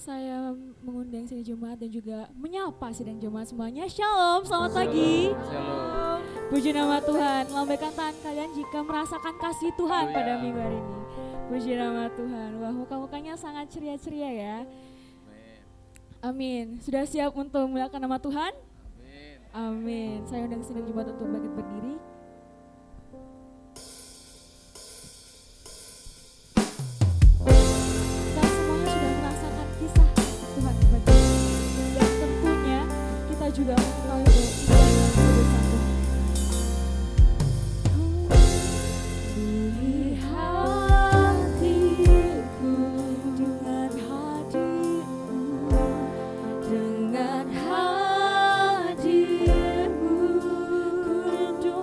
saya mengundang sidang jemaat dan juga menyapa sidang jemaat semuanya. Shalom, selamat pagi. Shalom. Puji nama Tuhan. Lambaikan tangan kalian jika merasakan kasih Tuhan pada minggu hari ini. Puji nama Tuhan. Wah, muka-mukanya sangat ceria-ceria ya. Amin. Sudah siap untuk memuliakan nama Tuhan? Amin. Amin. Saya undang sidang jemaat untuk bangkit berdiri. Kita semuanya sudah merasakan kisah Tuhan kepada kita. Dan tentunya kita juga mengetahui bahwa kita adalah bersatu. Di hatiku dengan hadirmu, dengan hadirmu ku rindu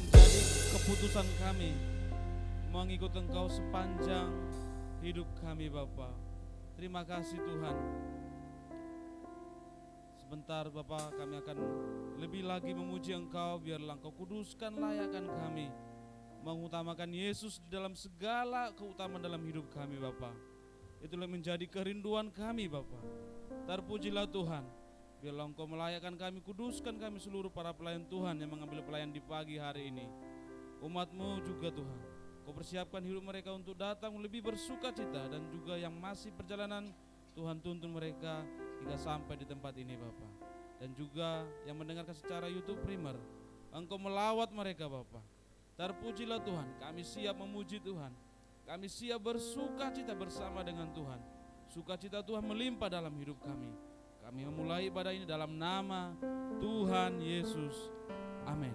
menjadi keputusan kami mengikut Engkau sepanjang hidup kami Bapa. Terima kasih Tuhan. Sebentar Bapa, kami akan lebih lagi memuji Engkau, biarlah Engkau kuduskan layakan kami, mengutamakan Yesus di dalam segala keutamaan dalam hidup kami Bapa. Itulah menjadi kerinduan kami Bapa. Terpujilah Tuhan, biarlah Engkau melayakkan kami, kuduskan kami seluruh para pelayan Tuhan yang mengambil pelayan di pagi hari ini. Umat-Mu juga Tuhan, Kau persiapkan hidup mereka untuk datang lebih bersuka cita, dan juga yang masih perjalanan Tuhan tuntun mereka hingga sampai di tempat ini Bapa. Dan juga yang mendengarkan secara YouTube Primer, Engkau melawat mereka Bapa. Terpujilah Tuhan, kami siap memuji Tuhan, kami siap bersuka cita bersama dengan Tuhan. Sukacita Tuhan melimpah dalam hidup kami. Kami memulai ibadah ini dalam nama Tuhan Yesus. Amin.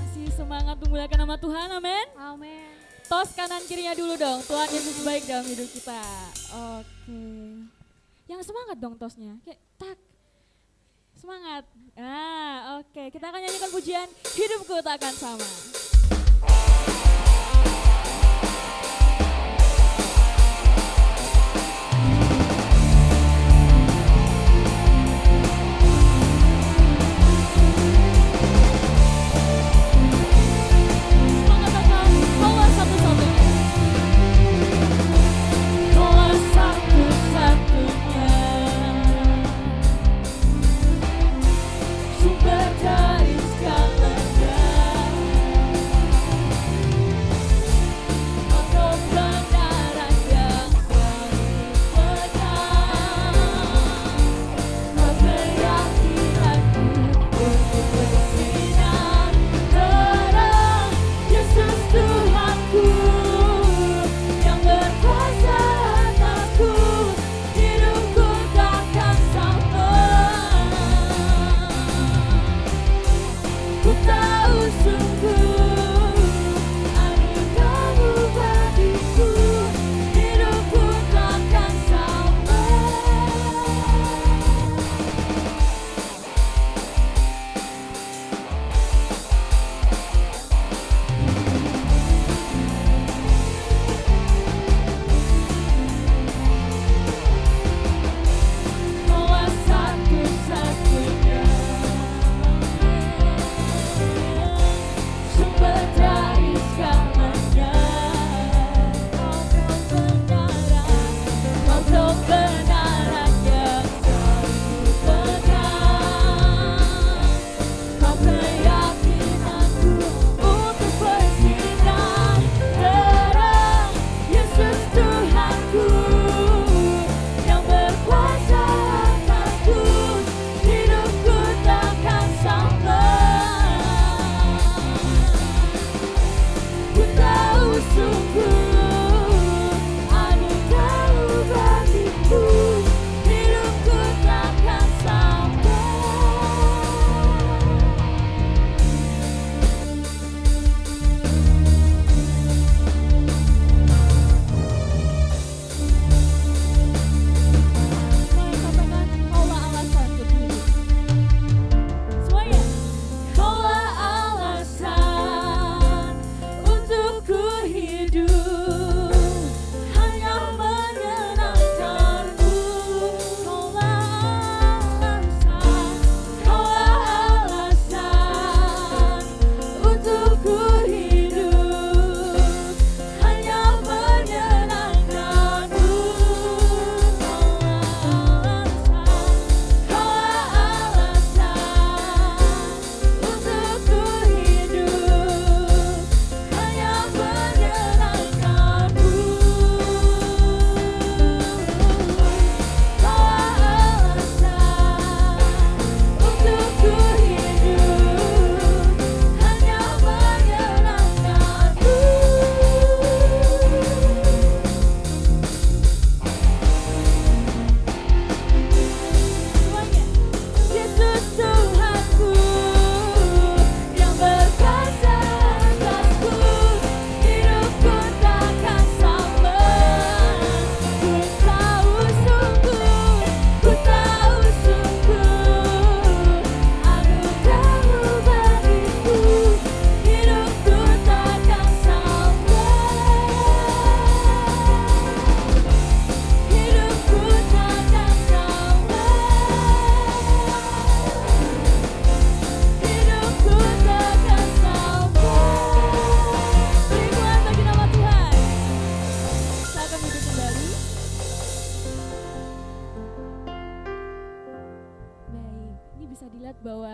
Masih semangat memuliakan nama Tuhan, amin. Amin. Tos kanan kirinya dulu dong, Tuhan Yesus baik dalam hidup kita. Oke. Yang semangat dong tosnya, kayak tak. Semangat. Oke. Kita akan nyanyikan pujian Hidupku Takkan Sama.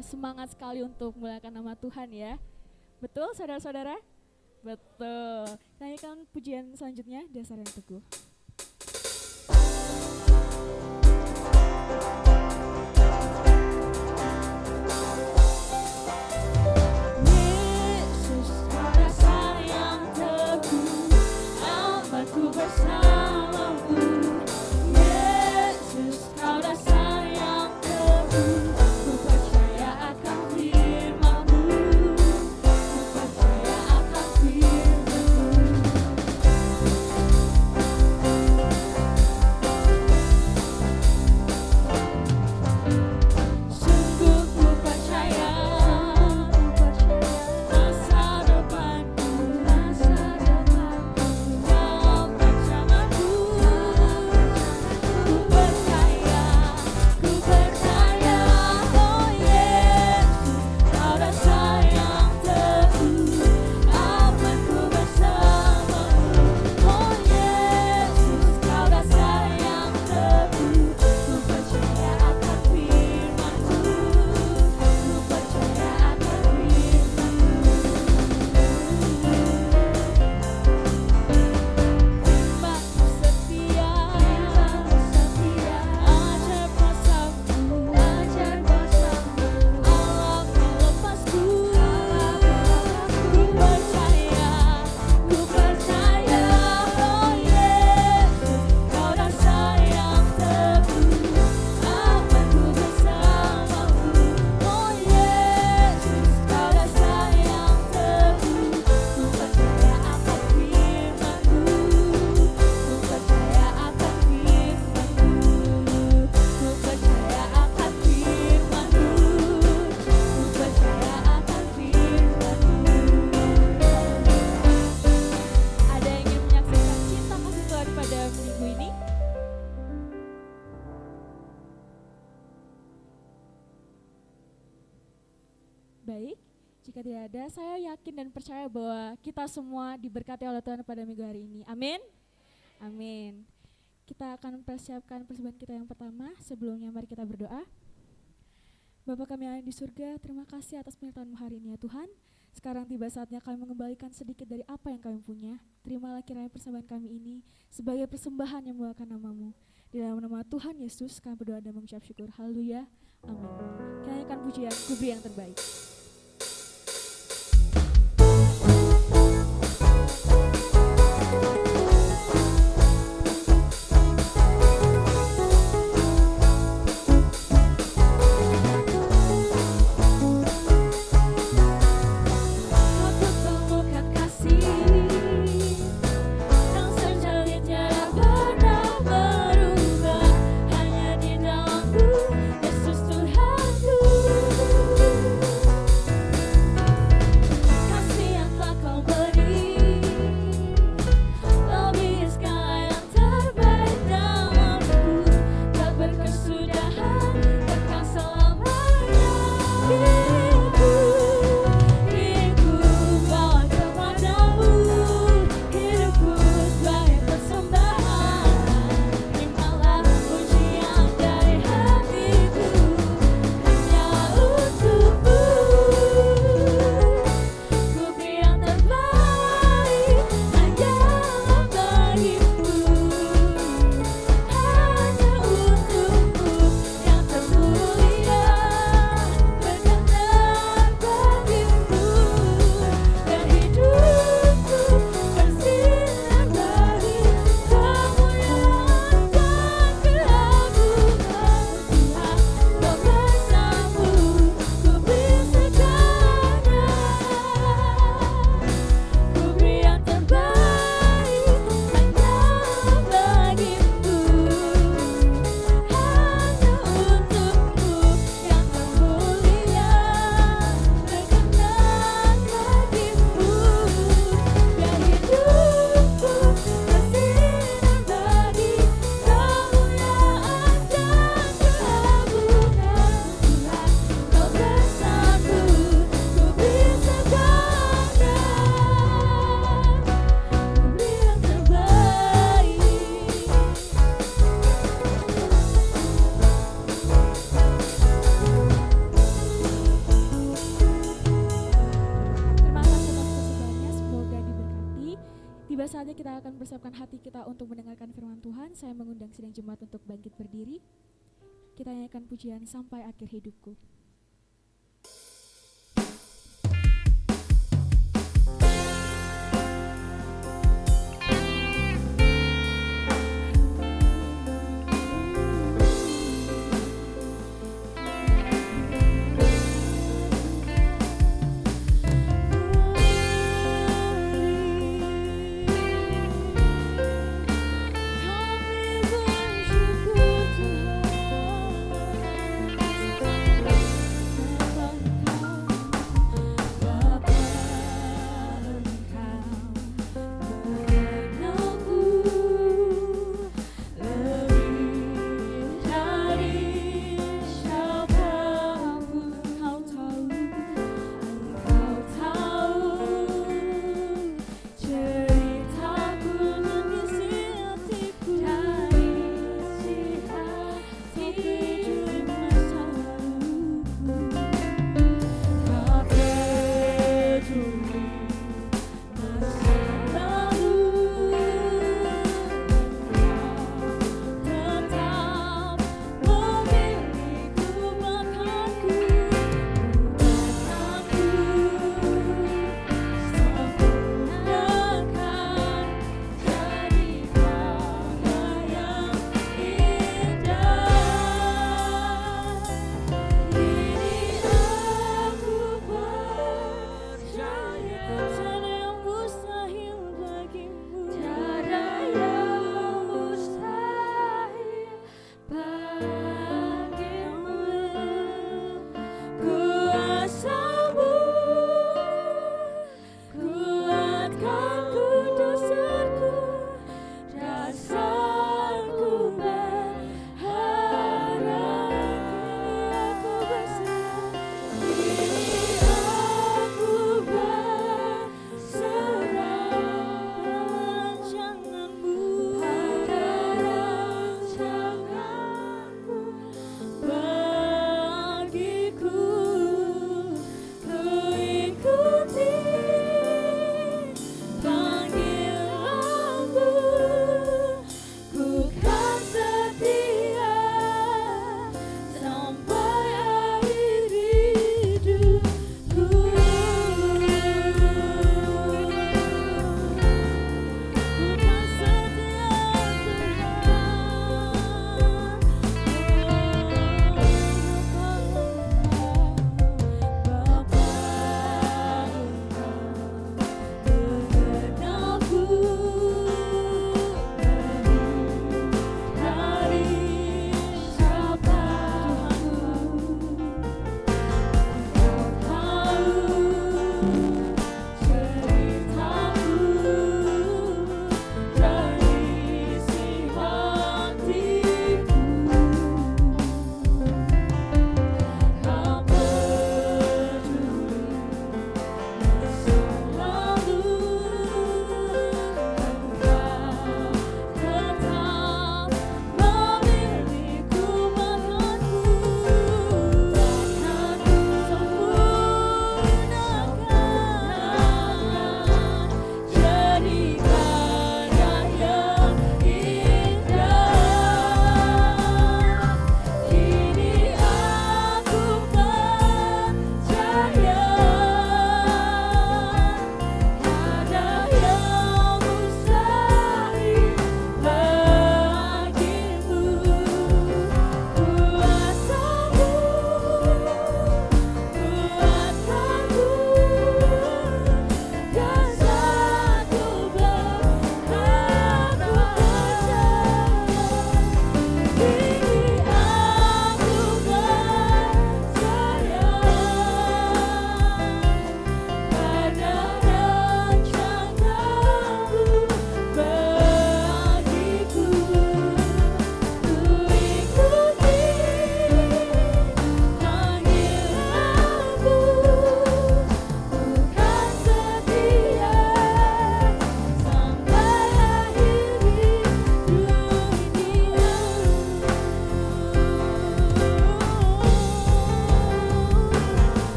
semangat sekali untuk memuliakan nama Tuhan ya. Betul saudara-saudara? Betul. Nyanyikan pujian selanjutnya, Dasar yang Teguh. Yesus, Kau dasar yang teguh, amanku bersamamu. Yesus, Kau dasar yang teguh, ku percaya akan firman-Mu, ku percaya akan firman-Mu. Sungguh ku percaya masa depanku, Kau bersamaku. Ku percaya, oh Yesus, Kau dasar yang teguh, amanku bersamamu. Oh Yesus, Kau dasar yang teguh, ku percaya akan firman-Mu, ku percaya akan firman-Mu. Firman-Mu setia, ajar kuasa-Mu, Allah melepasku. Ku percaya, oh Yesus, Kau dasar yang teguh, amanku bersamamu. Oh Yesus, Kau dasar yang teguh, ku percaya akan firman-Mu, ku percaya akan firman-Mu, ku percaya akan firman-Mu, ku percaya akan firman-Mu. Ada yang ingin menyaksikan cinta kasih Tuhan pada minggu ini? Baik, jika tidak ada, saya yakin dan percaya bahwa kita semua diberkati oleh Tuhan pada minggu hari ini. Amin. Amin. Kita akan mempersiapkan persembahan kita yang pertama. Sebelumnya mari kita berdoa. Bapa kami yang ada di surga, terima kasih atas penyertaan-Mu hari ini ya Tuhan. Sekarang tiba saatnya kami mengembalikan sedikit dari apa yang kami punya. Terimalah kiranya persembahan kami ini sebagai persembahan yang memuliakan nama-Mu. Di dalam nama Tuhan Yesus kami berdoa dan mengucap syukur. Haleluya. Amin. Kita nyanyikan pujian Ku Beri yang terbaik. Aku temukan kasih yang sejalin tiada pernah berubah, hanya di dalam-Mu, Yesus Tuhanku. saatnya kita akan persiapkan hati kita untuk mendengarkan firman Tuhan. Saya mengundang sidang jemaat untuk bangkit berdiri. Kita nyanyikan pujian sampai akhir hidupku. Kami bersyukur Tuhan.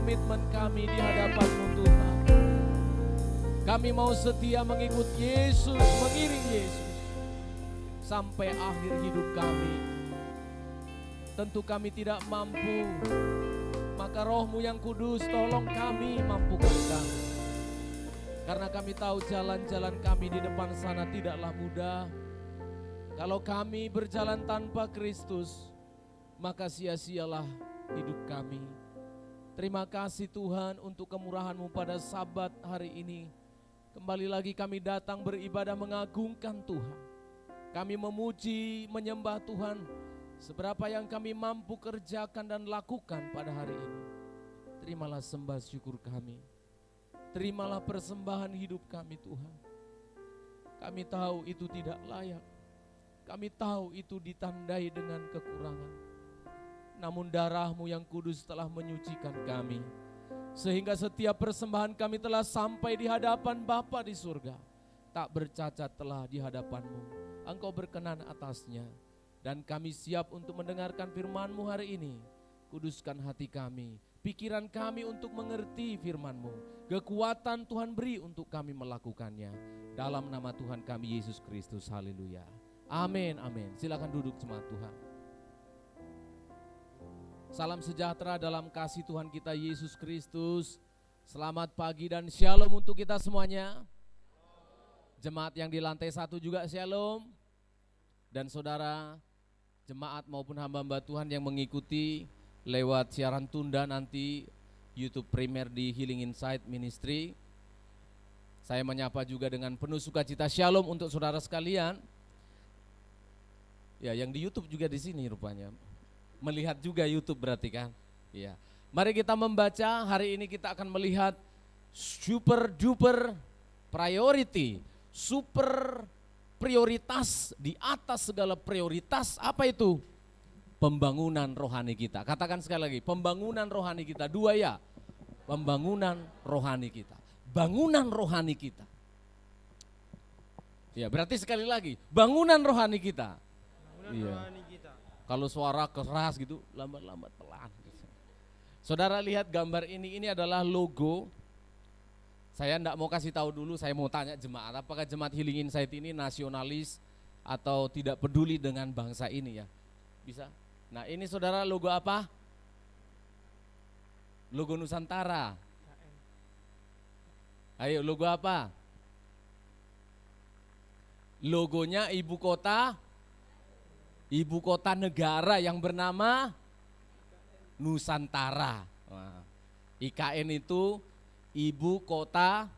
komitmen kami di hadapan-Mu Tuhan. Kami mau setia mengikut Yesus, mengiring Yesus sampai akhir hidup kami. Tentu kami tidak mampu, maka Roh-Mu yang kudus tolong kami, mampukan kami. Karena kami tahu jalan-jalan kami di depan sana tidaklah mudah. Kalau kami berjalan tanpa Kristus, maka sia-sialah hidup kami. Terima kasih Tuhan untuk kemurahan-Mu pada Sabat hari ini. Kembali lagi kami datang beribadah mengagungkan Tuhan. Kami memuji, menyembah Tuhan seberapa yang kami mampu kerjakan dan lakukan pada hari ini. Terimalah sembah syukur kami. Terimalah persembahan hidup kami Tuhan. Kami tahu itu tidak layak. Kami tahu itu ditandai dengan kekurangan. Namun darah-Mu yang kudus telah menyucikan kami. Sehingga setiap persembahan kami telah sampai di hadapan Bapa di surga. Tak bercacat telah di hadapan-Mu. Engkau berkenan atasnya. Dan kami siap untuk mendengarkan firman-Mu hari ini. Kuduskan hati kami, pikiran kami untuk mengerti firman-Mu. Kekuatan Tuhan beri untuk kami melakukannya. Dalam nama Tuhan kami Yesus Kristus, haleluya. Amin, amin. Silakan duduk jemaat Tuhan. Salam sejahtera dalam kasih Tuhan kita Yesus Kristus. Selamat pagi dan shalom untuk kita semuanya. Jemaat yang di lantai 1 juga shalom. Dan saudara jemaat maupun hamba-hamba Tuhan yang mengikuti lewat siaran tunda nanti YouTube Premier di Healing Insight Ministry. Saya menyapa juga dengan penuh sukacita shalom untuk saudara sekalian. Ya, yang di YouTube juga di sini rupanya. Melihat juga YouTube berarti kan? Ya. Mari kita membaca, hari ini kita akan melihat super duper priority, super prioritas di atas segala prioritas. Apa itu? Pembangunan rohani kita. Katakan sekali lagi, pembangunan rohani kita. 2 ya, pembangunan rohani kita. Bangunan rohani kita. Ya, berarti sekali lagi, bangunan rohani kita. Iya. Kalau suara keras gitu, lambat-lambat pelan. Saudara lihat gambar ini adalah logo. Saya enggak mau kasih tahu dulu, saya mau tanya jemaat, apakah jemaat Healing Insight ini nasionalis atau tidak peduli dengan bangsa ini ya? Bisa? Nah, ini saudara logo apa? Logo Nusantara. Ayo, logo apa? Logonya ibu kota negara yang bernama Nusantara. Nah, IKN itu ibu kota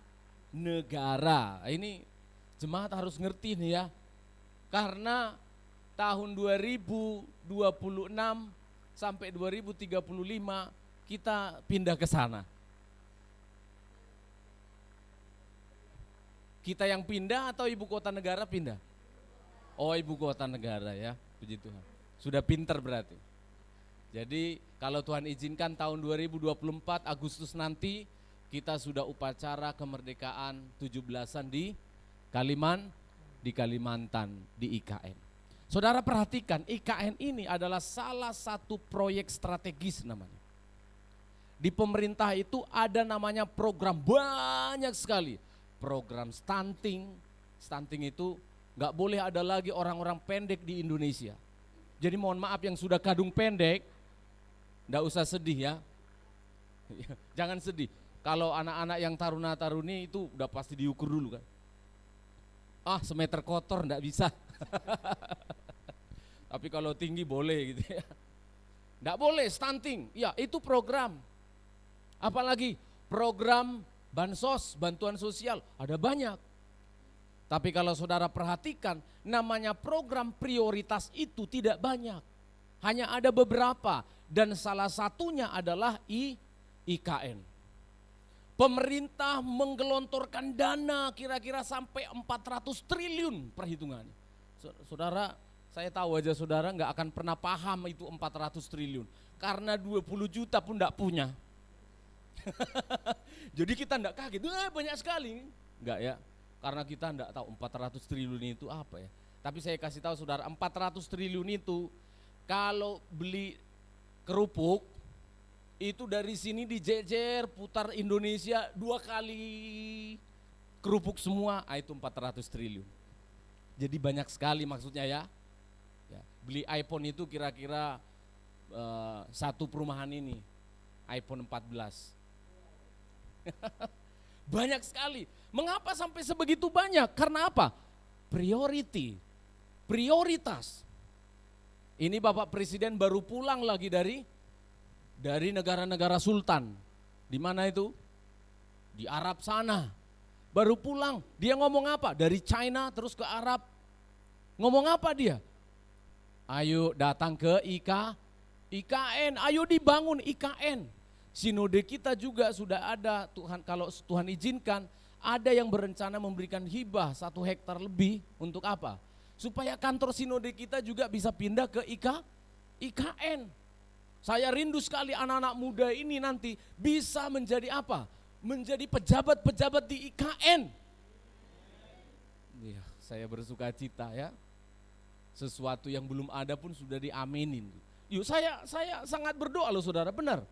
negara. Ini jemaat harus ngerti nih ya. Karena tahun 2026 sampai 2035 kita pindah ke sana. Kita yang pindah atau ibu kota negara pindah? Oh, ibu kota negara ya. Puji Tuhan. Sudah pinter berarti. Jadi kalau Tuhan izinkan tahun 2024 Agustus nanti kita sudah upacara kemerdekaan 17-an di Kalimantan di IKN. Saudara perhatikan, IKN ini adalah salah satu proyek strategis namanya. Di pemerintah itu ada namanya program banyak sekali. Program stunting itu nggak boleh ada lagi orang-orang pendek di Indonesia. Jadi mohon maaf yang sudah kadung pendek, nggak usah sedih ya. Jangan sedih. Kalau anak-anak yang taruna-taruni itu udah pasti diukur dulu kan. Ah, semeter kotor nggak bisa. Tapi kalau tinggi boleh gitu ya. Nggak boleh stunting. Ya itu program. Apalagi program bansos, bantuan sosial ada banyak. Tapi kalau saudara perhatikan, namanya program prioritas itu tidak banyak. Hanya ada beberapa dan salah satunya adalah IKN. Pemerintah menggelontorkan dana kira-kira sampai 400 triliun perhitungannya. Saudara, saya tahu aja saudara nggak akan pernah paham itu 400 triliun. Karena 20 juta pun nggak punya. Jadi kita nggak kaget, banyak sekali. Enggak ya. Karena kita enggak tahu 400 triliun itu apa ya. Tapi saya kasih tahu saudara, 400 triliun itu kalau beli kerupuk Itu dari sini dijejer, putar Indonesia 2 kali kerupuk semua, itu 400 triliun. Jadi banyak sekali maksudnya ya. Beli iPhone itu kira-kira satu perumahan ini, iPhone 14. Banyak sekali. Mengapa sampai sebegitu banyak? Karena apa? Prioritas. Ini Bapak Presiden baru pulang lagi dari negara-negara sultan. Di mana itu? Di Arab sana. Baru pulang. Dia ngomong apa? Dari China terus ke Arab. Ngomong apa dia? Ayo datang ke IKN. Ayo dibangun IKN. Sinode kita juga sudah ada, Tuhan kalau Tuhan izinkan, ada yang berencana memberikan hibah 1 hektar lebih untuk apa? Supaya kantor sinode kita juga bisa pindah ke IKN. Saya rindu sekali anak-anak muda ini nanti bisa menjadi apa? Menjadi pejabat-pejabat di IKN. Ya, saya bersuka cita ya. Sesuatu yang belum ada pun sudah diaminin. Yuk saya sangat berdoa loh saudara, benar.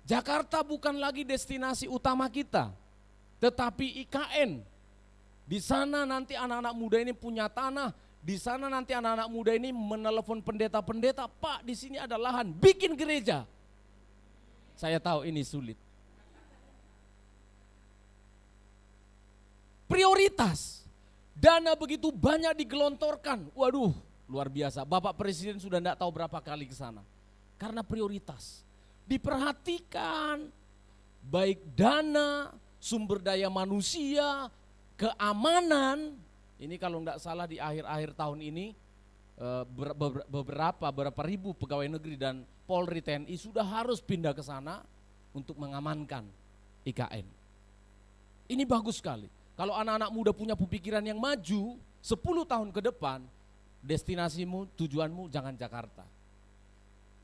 Jakarta bukan lagi destinasi utama kita, tetapi IKN. Di sana nanti anak-anak muda ini punya tanah. Di sana nanti anak-anak muda ini menelepon pendeta-pendeta, Pak di sini ada lahan, bikin gereja. Saya tahu ini sulit. Prioritas, dana begitu banyak digelontorkan, waduh luar biasa. Bapak Presiden sudah tidak tahu berapa kali ke sana. Karena prioritas, diperhatikan baik dana, sumber daya manusia, keamanan. Ini kalau enggak salah di akhir-akhir tahun ini beberapa ribu pegawai negeri dan Polri TNI sudah harus pindah ke sana untuk mengamankan IKN. Ini bagus sekali. Kalau anak-anak muda punya pemikiran yang maju, 10 tahun ke depan, destinasimu, tujuanmu jangan Jakarta.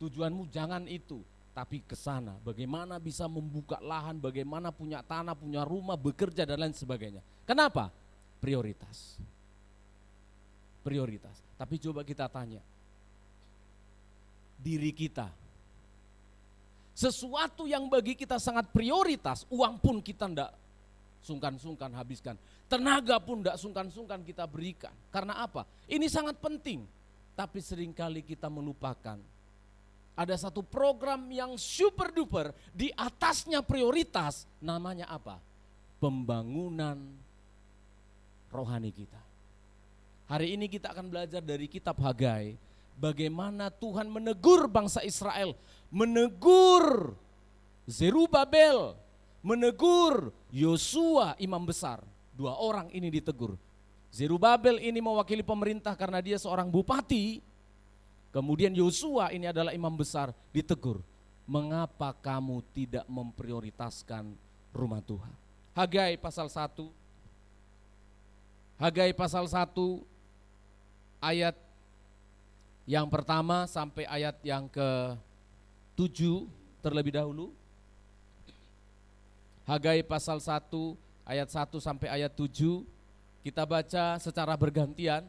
Tujuanmu jangan itu, tapi ke sana. Bagaimana bisa membuka lahan, bagaimana punya tanah, punya rumah, bekerja dan lain sebagainya. Kenapa? Prioritas. Tapi coba kita tanya diri kita. Sesuatu yang bagi kita sangat prioritas, uang pun kita enggak sungkan-sungkan habiskan. Tenaga pun enggak sungkan-sungkan kita berikan. Karena apa? Ini sangat penting. Tapi seringkali kita melupakan. Ada satu program yang super duper di atasnya prioritas, namanya apa? Pembangunan rohani kita. Hari ini kita akan belajar dari kitab Hagai, bagaimana Tuhan menegur bangsa Israel, menegur Zerubabel, menegur Yosua imam besar. 2 orang ini ditegur. Zerubabel ini mewakili pemerintah karena dia seorang bupati. Kemudian Yosua ini adalah imam besar, ditegur. Mengapa kamu tidak memprioritaskan rumah Tuhan? Hagai pasal 1. Hagai pasal 1 ayat yang pertama sampai ayat yang ke-7 terlebih dahulu. Hagai pasal 1 ayat 1 sampai ayat 7 kita baca secara bergantian.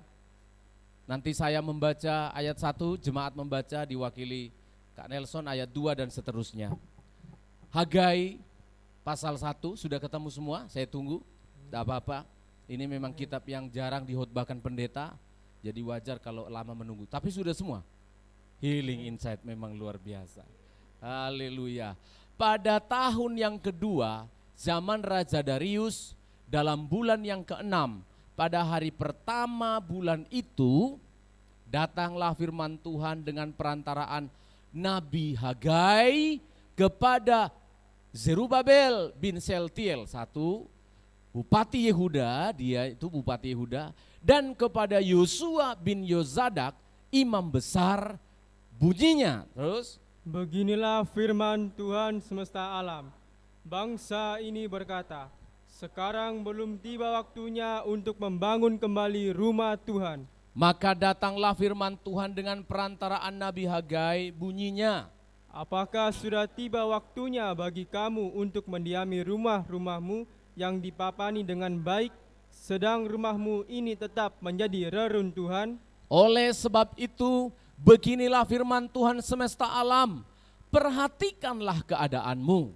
Nanti saya membaca ayat 1, jemaat membaca diwakili Kak Nelson ayat 2 dan seterusnya. Hagai pasal 1 sudah ketemu semua? Saya tunggu, tidak apa-apa. Ini memang kitab yang jarang dihotbahkan pendeta, jadi wajar kalau lama menunggu. Tapi sudah semua. Healing Insight memang luar biasa. Haleluya. Pada tahun yang kedua, zaman Raja Darius, dalam bulan yang ke-6, pada hari pertama bulan itu, datanglah firman Tuhan dengan perantaraan Nabi Hagai kepada Zerubabel bin Seltiel, Bupati Yehuda, dia itu Bupati Yehuda, dan kepada Yosua bin Yozadak, imam besar, bunyinya. Terus, beginilah firman Tuhan semesta alam. Bangsa ini berkata, sekarang belum tiba waktunya untuk membangun kembali rumah Tuhan. maka datanglah firman Tuhan dengan perantaraan Nabi Hagai, bunyinya, apakah sudah tiba waktunya bagi kamu untuk mendiami rumah-rumahmu yang dipapani dengan baik, sedang rumahmu ini tetap menjadi reruntuhan? oleh sebab itu beginilah firman Tuhan semesta alam, perhatikanlah keadaanmu.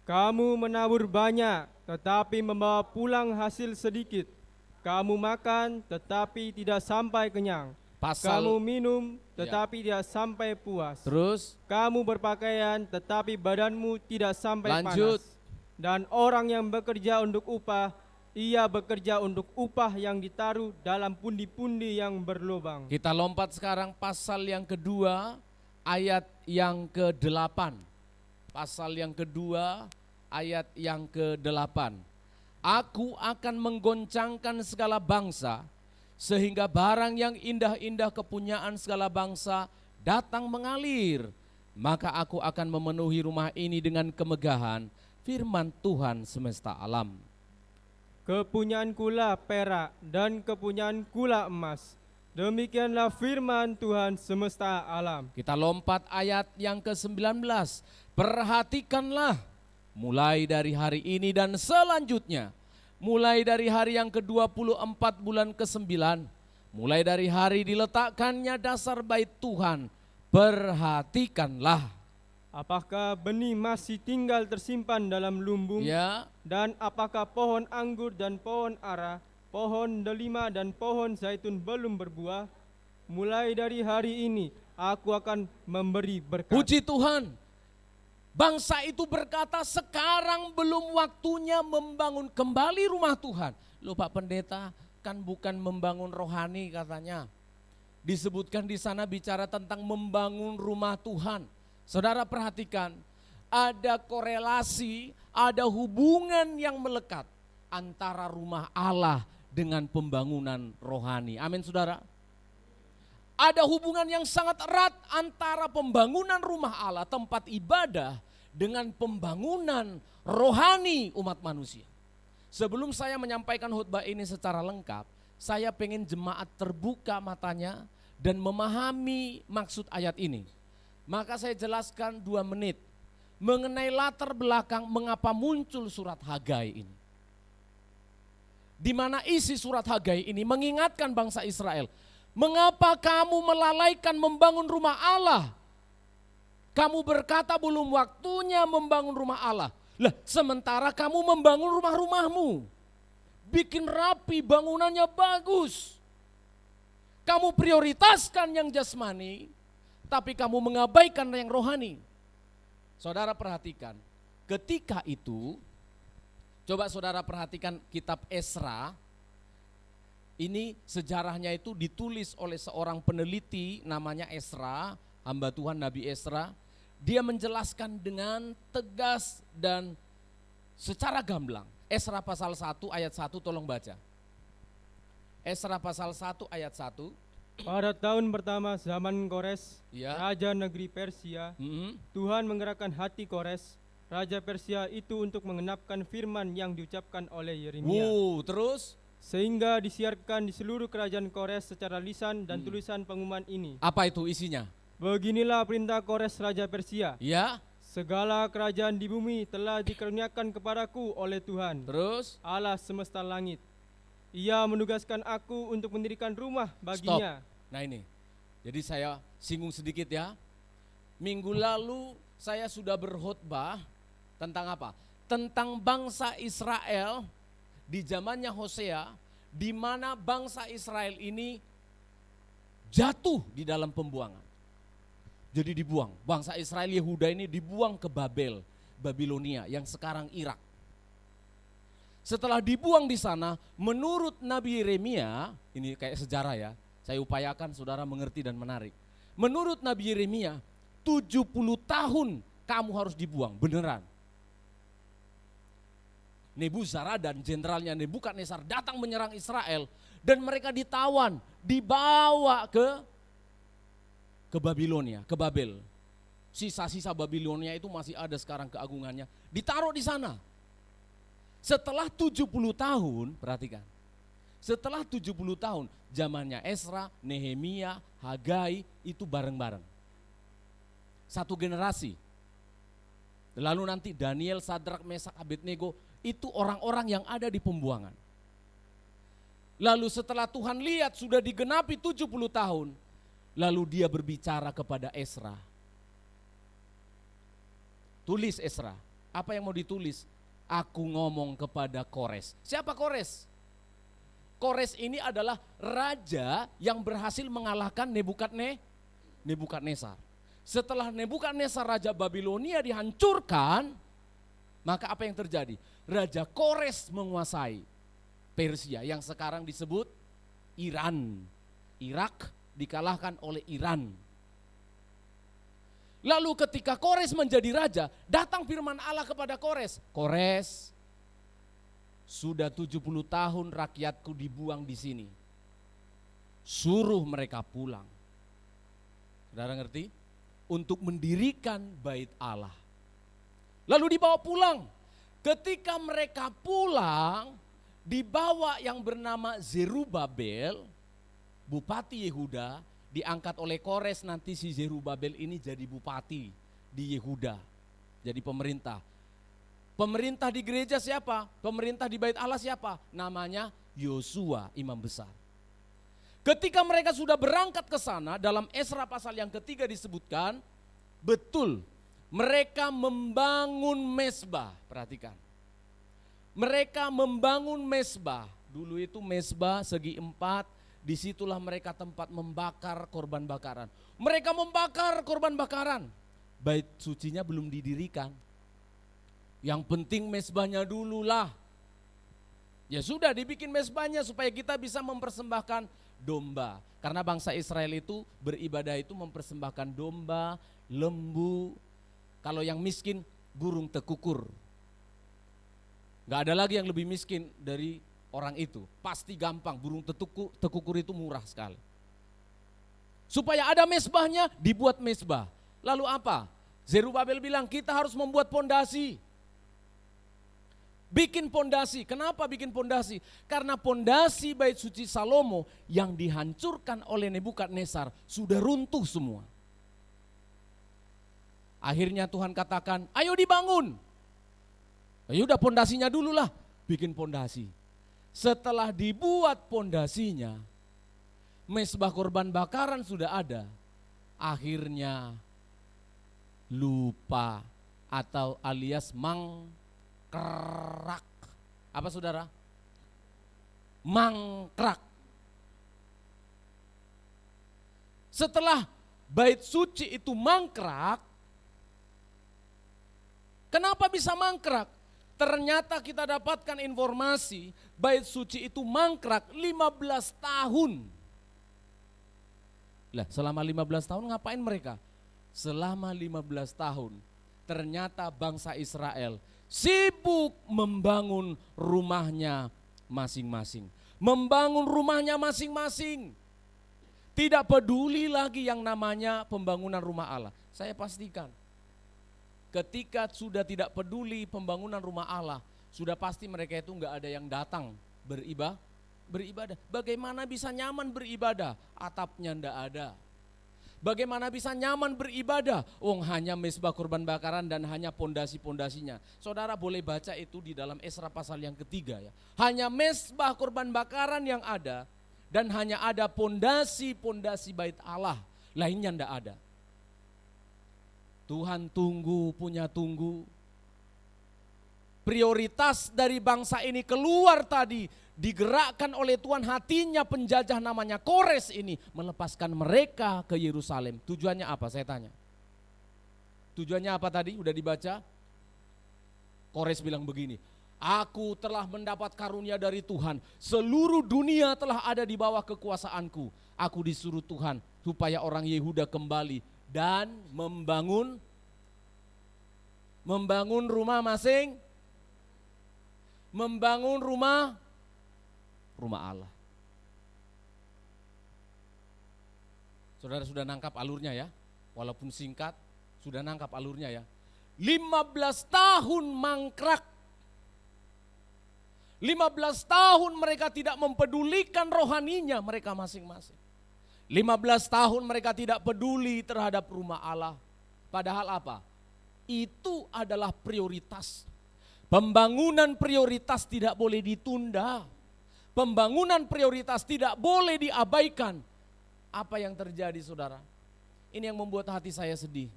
Kamu menabur banyak, tetapi membawa pulang hasil sedikit. Kamu makan, tetapi tidak sampai kenyang. Kamu minum, tetapi tidak sampai puas. Terus, Kamu berpakaian, tetapi badanmu tidak sampai lanjut. panas. Dan orang yang bekerja untuk upah, ia bekerja untuk upah yang ditaruh dalam pundi-pundi yang berlubang. Kita lompat sekarang pasal yang kedua, ayat yang ke-8. Pasal yang kedua, ayat yang ke-8. Aku akan menggoncangkan segala bangsa, sehingga barang yang indah-indah kepunyaan segala bangsa datang mengalir. Maka aku akan memenuhi rumah ini dengan kemegahan, firman Tuhan semesta alam. Kepunyaankulah perak dan kepunyaankulah emas. Demikianlah firman Tuhan semesta alam. Kita lompat ayat yang ke-19. Perhatikanlah mulai dari hari ini dan selanjutnya, mulai dari hari yang ke-24 bulan ke-9, mulai dari hari diletakkannya dasar bait Tuhan, perhatikanlah. Apakah benih masih tinggal tersimpan dalam lumbung? Ya, Dan apakah pohon anggur dan pohon ara, pohon delima dan pohon zaitun belum berbuah? Mulai dari hari ini aku akan memberi berkat. puji Tuhan. Bangsa itu berkata, sekarang belum waktunya membangun kembali rumah Tuhan. Loh Pak Pendeta, kan bukan membangun rohani katanya. Disebutkan di sana bicara tentang membangun rumah Tuhan. Saudara perhatikan, ada korelasi, ada hubungan yang melekat antara rumah Allah dengan pembangunan rohani. Amin saudara. Ada hubungan yang sangat erat antara pembangunan rumah Allah, tempat ibadah, dengan pembangunan rohani umat manusia. Sebelum saya menyampaikan khutbah ini secara lengkap, saya pengen jemaat terbuka matanya dan memahami maksud ayat ini. Maka saya jelaskan 2 menit mengenai latar belakang mengapa muncul surat Hagai ini. Di mana isi surat Hagai ini mengingatkan bangsa Israel, mengapa kamu melalaikan membangun rumah Allah? Kamu berkata belum waktunya membangun rumah Allah. Lah, sementara kamu membangun rumah-rumahmu. Bikin rapi, bangunannya bagus. Kamu prioritaskan yang jasmani, tapi kamu mengabaikan yang rohani. Saudara perhatikan, ketika itu, coba saudara perhatikan kitab Esra. Ini sejarahnya itu ditulis oleh seorang peneliti namanya Esra, hamba Tuhan Nabi Esra. Dia menjelaskan dengan tegas dan secara gamblang. Esra pasal 1 ayat 1 tolong baca. Esra pasal 1 ayat 1. Pada tahun pertama zaman Kores, Ya. raja negeri Persia, Tuhan menggerakkan hati Kores, raja Persia itu untuk mengenapkan firman yang diucapkan oleh Yeremia. Terus Sehingga disiarkan di seluruh kerajaan Kores secara lisan dan tulisan pengumuman ini. apa itu isinya? Beginilah perintah Kores raja Persia. Ya. Segala kerajaan di bumi telah dikaruniakan kepadaku oleh Tuhan, Terus Allah semesta langit. Ia menugaskan aku untuk mendirikan rumah baginya. Nah ini, jadi saya singgung sedikit ya. Minggu lalu saya sudah berkhotbah tentang apa? Tentang bangsa Israel di zamannya Hosea, di mana bangsa Israel ini jatuh di dalam pembuangan. Jadi dibuang, bangsa Israel Yehuda ini dibuang ke Babel, Babilonia yang sekarang Irak. Setelah dibuang di sana, menurut Nabi Yeremia, ini kayak sejarah ya, saya upayakan saudara mengerti dan menarik. Menurut Nabi Yeremia, 70 tahun kamu harus dibuang, beneran. Nebuzaradan, jenderalnya Nebukadnezar datang menyerang Israel dan mereka ditawan, dibawa ke Babilonia, ke Babel. Sisa-sisa Babilonia itu masih ada sekarang keagungannya, ditaruh di sana. Setelah 70 tahun, perhatikan. Setelah 70 tahun, zamannya Esra, Nehemia, Hagai itu bareng-bareng. Satu generasi. Lalu nanti Daniel, Sadrak, Mesak, Abednego, itu orang-orang yang ada di pembuangan. Lalu setelah Tuhan lihat sudah digenapi 70 tahun, lalu dia berbicara kepada Esra. Tulis Ezra. Apa yang mau ditulis? Aku ngomong kepada Kores. Siapa Kores? Kores ini adalah raja yang berhasil mengalahkan Nebukadnezar. Setelah Nebukadnezar raja Babilonia dihancurkan, maka apa yang terjadi? Raja Kores menguasai Persia yang sekarang disebut Iran. Irak dikalahkan oleh Iran. Lalu ketika Kores menjadi raja, datang firman Allah kepada Kores. Kores, sudah 70 tahun rakyatku dibuang di sini. Suruh mereka pulang. Saudara ngerti? Untuk mendirikan bait Allah. Lalu dibawa pulang. Ketika mereka pulang, dibawa yang bernama Zerubabel, Bupati Yehuda, diangkat oleh Kores, nanti si Zerubabel ini jadi bupati di Yehuda, jadi pemerintah. Pemerintah di gereja siapa? Pemerintah di bait Allah siapa? Namanya Yosua, imam besar. Ketika mereka sudah berangkat ke sana, dalam Ezra pasal yang ketiga disebutkan, betul mereka membangun mezbah. Perhatikan, mereka membangun mezbah. Dulu itu mezbah segi 4. Disitulah mereka tempat membakar korban bakaran. Mereka membakar korban bakaran. Bait sucinya belum didirikan. Yang penting mezbahnya dululah. Ya sudah dibikin mezbahnya supaya kita bisa mempersembahkan domba. Karena bangsa Israel itu beribadah itu mempersembahkan domba, lembu. Kalau yang miskin burung tekukur. Gak ada lagi yang lebih miskin dari orang itu. Pasti gampang, burung tekukur itu murah sekali. Supaya ada mezbahnya, dibuat mezbah. Lalu apa? Zerubabel bilang kita harus membuat pondasi. Bikin pondasi. Kenapa bikin pondasi? Karena pondasi bait suci Salomo yang dihancurkan oleh Nebukadnezar sudah runtuh semua. Akhirnya Tuhan katakan, ayo dibangun. Ayo udah pondasinya dulu lah, bikin pondasi. Setelah dibuat pondasinya, mezbah korban bakaran sudah ada. Akhirnya lupa atau alias mangkrak. Apa saudara? Mangkrak. Setelah bait suci itu mangkrak, kenapa bisa mangkrak? Ternyata kita dapatkan informasi bait suci itu mangkrak 15 tahun. Lah selama 15 tahun ngapain mereka? Selama 15 tahun ternyata bangsa Israel sibuk membangun rumahnya masing-masing. Membangun rumahnya masing-masing. Tidak peduli lagi yang namanya pembangunan rumah Allah. Saya pastikan ketika sudah tidak peduli pembangunan rumah Allah, sudah pasti mereka itu enggak ada yang datang beribadah. Bagaimana bisa nyaman beribadah? Atapnya enggak ada. Bagaimana bisa nyaman beribadah? Hanya mezbah korban bakaran dan hanya pondasi-pondasinya. Saudara boleh baca itu di dalam Ezra pasal yang ketiga ya. Hanya mezbah korban bakaran yang ada dan hanya ada pondasi-pondasi bait Allah. Lainnya enggak ada. Tuhan punya tunggu. Prioritas dari bangsa ini keluar tadi, digerakkan oleh Tuhan, hatinya penjajah namanya Kores ini melepaskan mereka ke Yerusalem. Tujuannya apa? Saya tanya. Tujuannya apa tadi? Udah dibaca? Kores bilang begini, aku telah mendapat karunia dari Tuhan, seluruh dunia telah ada di bawah kekuasaanku. Aku disuruh Tuhan supaya orang Yehuda kembali dan membangun rumah Allah. Saudara sudah nangkap alurnya ya, walaupun singkat, sudah nangkap alurnya ya. 15 tahun mangkrak. 15 tahun mereka tidak mempedulikan rohaninya mereka masing-masing. 15 tahun mereka tidak peduli terhadap rumah Allah. Padahal apa? Itu adalah prioritas. Pembangunan prioritas tidak boleh ditunda. Pembangunan prioritas tidak boleh diabaikan. Apa yang terjadi saudara? Ini yang membuat hati saya sedih.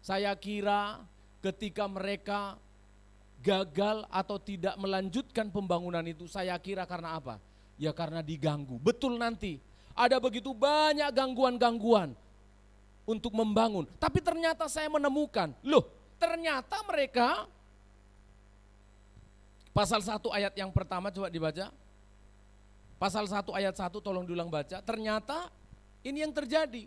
Saya kira ketika mereka gagal atau tidak melanjutkan pembangunan itu, saya kira karena apa? Ya karena diganggu. Betul, nanti ada begitu banyak gangguan-gangguan untuk membangun. Tapi ternyata saya menemukan, loh ternyata mereka, pasal 1 ayat yang pertama coba dibaca. Pasal 1 ayat 1 tolong diulang baca. Ternyata ini yang terjadi.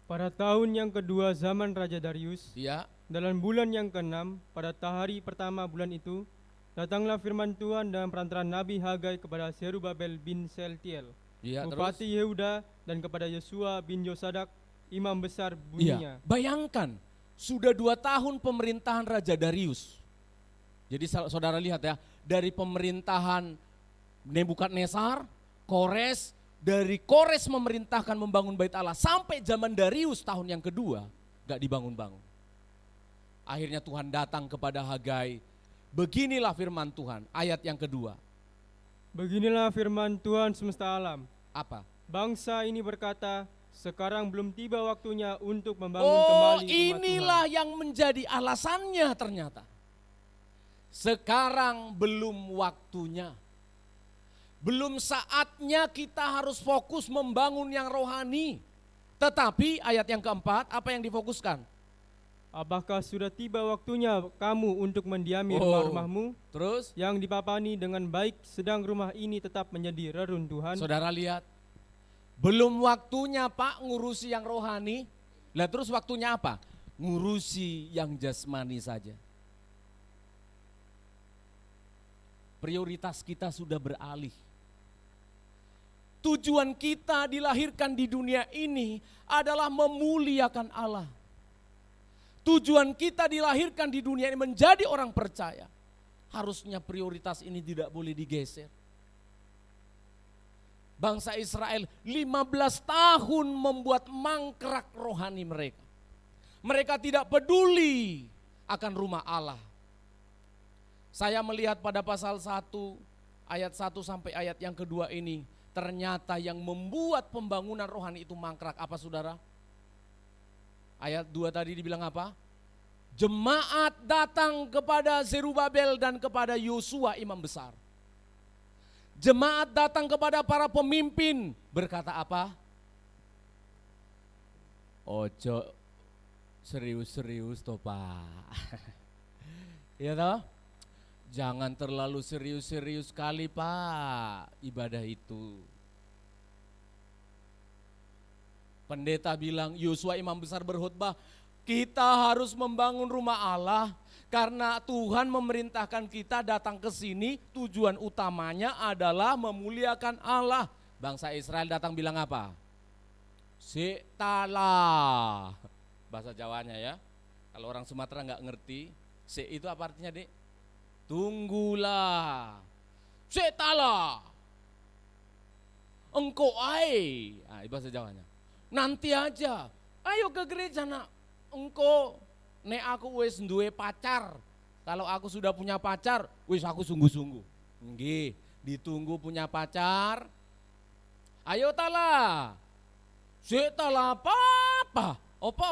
Pada tahun yang kedua zaman Raja Darius, Ya, dalam bulan yang ke-6, pada hari pertama bulan itu, datanglah firman Tuhan dalam perantaraan Nabi Hagai kepada Zerubabel bin Seltiel, ya Bupati terus. Yehuda, dan kepada Yosua bin Yosadak, imam besar Iya, bunyinya. bayangkan sudah 2 tahun pemerintahan Raja Darius. Jadi saudara lihat ya, dari pemerintahan Nebukadnezar, Kores, dari Kores memerintahkan membangun bait Allah sampai zaman Darius tahun yang kedua gak dibangun-bangun. Akhirnya Tuhan datang kepada Hagai. Beginilah firman Tuhan, ayat yang kedua. Beginilah firman Tuhan semesta alam. Apa? Bangsa ini berkata, sekarang belum tiba waktunya untuk membangun kembali rumah Inilah Tuhan. yang menjadi alasannya ternyata. Sekarang belum waktunya. Belum saatnya kita harus fokus membangun yang rohani. Tetapi ayat yang keempat, apa yang difokuskan? Apakah sudah tiba waktunya kamu untuk mendiami rumah-rumahmu Terus, yang dipapani dengan baik, sedang rumah ini tetap menjadi reruntuhan? saudara lihat, belum waktunya Pak ngurusi yang rohani. Lah terus waktunya apa? Ngurusi yang jasmani saja. Prioritas kita sudah beralih. Tujuan kita dilahirkan di dunia ini adalah memuliakan Allah. Tujuan kita dilahirkan di dunia ini menjadi orang percaya. Harusnya prioritas ini tidak boleh digeser. Bangsa Israel 15 tahun membuat mangkrak rohani mereka. Mereka tidak peduli akan rumah Allah. Saya melihat pada pasal 1 ayat 1 sampai ayat yang kedua ini, ternyata yang membuat pembangunan rohani itu mangkrak apa saudara? Ayat 2 tadi dibilang apa? Jemaat datang kepada Zerubabel dan kepada Yosua imam besar. Jemaat datang kepada para pemimpin, berkata apa? Ojo serius-serius toh Pak. Ya toh? Jangan terlalu serius-serius kali Pak ibadah itu. Pendeta bilang, Yosua imam besar berkhotbah, kita harus membangun rumah Allah karena Tuhan memerintahkan kita datang ke sini, tujuan utamanya adalah memuliakan Allah. Bangsa Israel datang bilang apa? Sektala. Bahasa Jawanya ya. Kalau orang Sumatera nggak ngerti, se itu apa artinya, Dek? Tunggulah. Sektala. Engkau ai. Nah, bahasa Jawanya. Nanti aja. Ayo ke gereja nak. Engkau nek aku wis duwe pacar. Kalau aku sudah punya pacar, wis aku sungguh-sungguh. Nggih, ditunggu punya pacar. Ayo tala. Sik tala apa? Apa?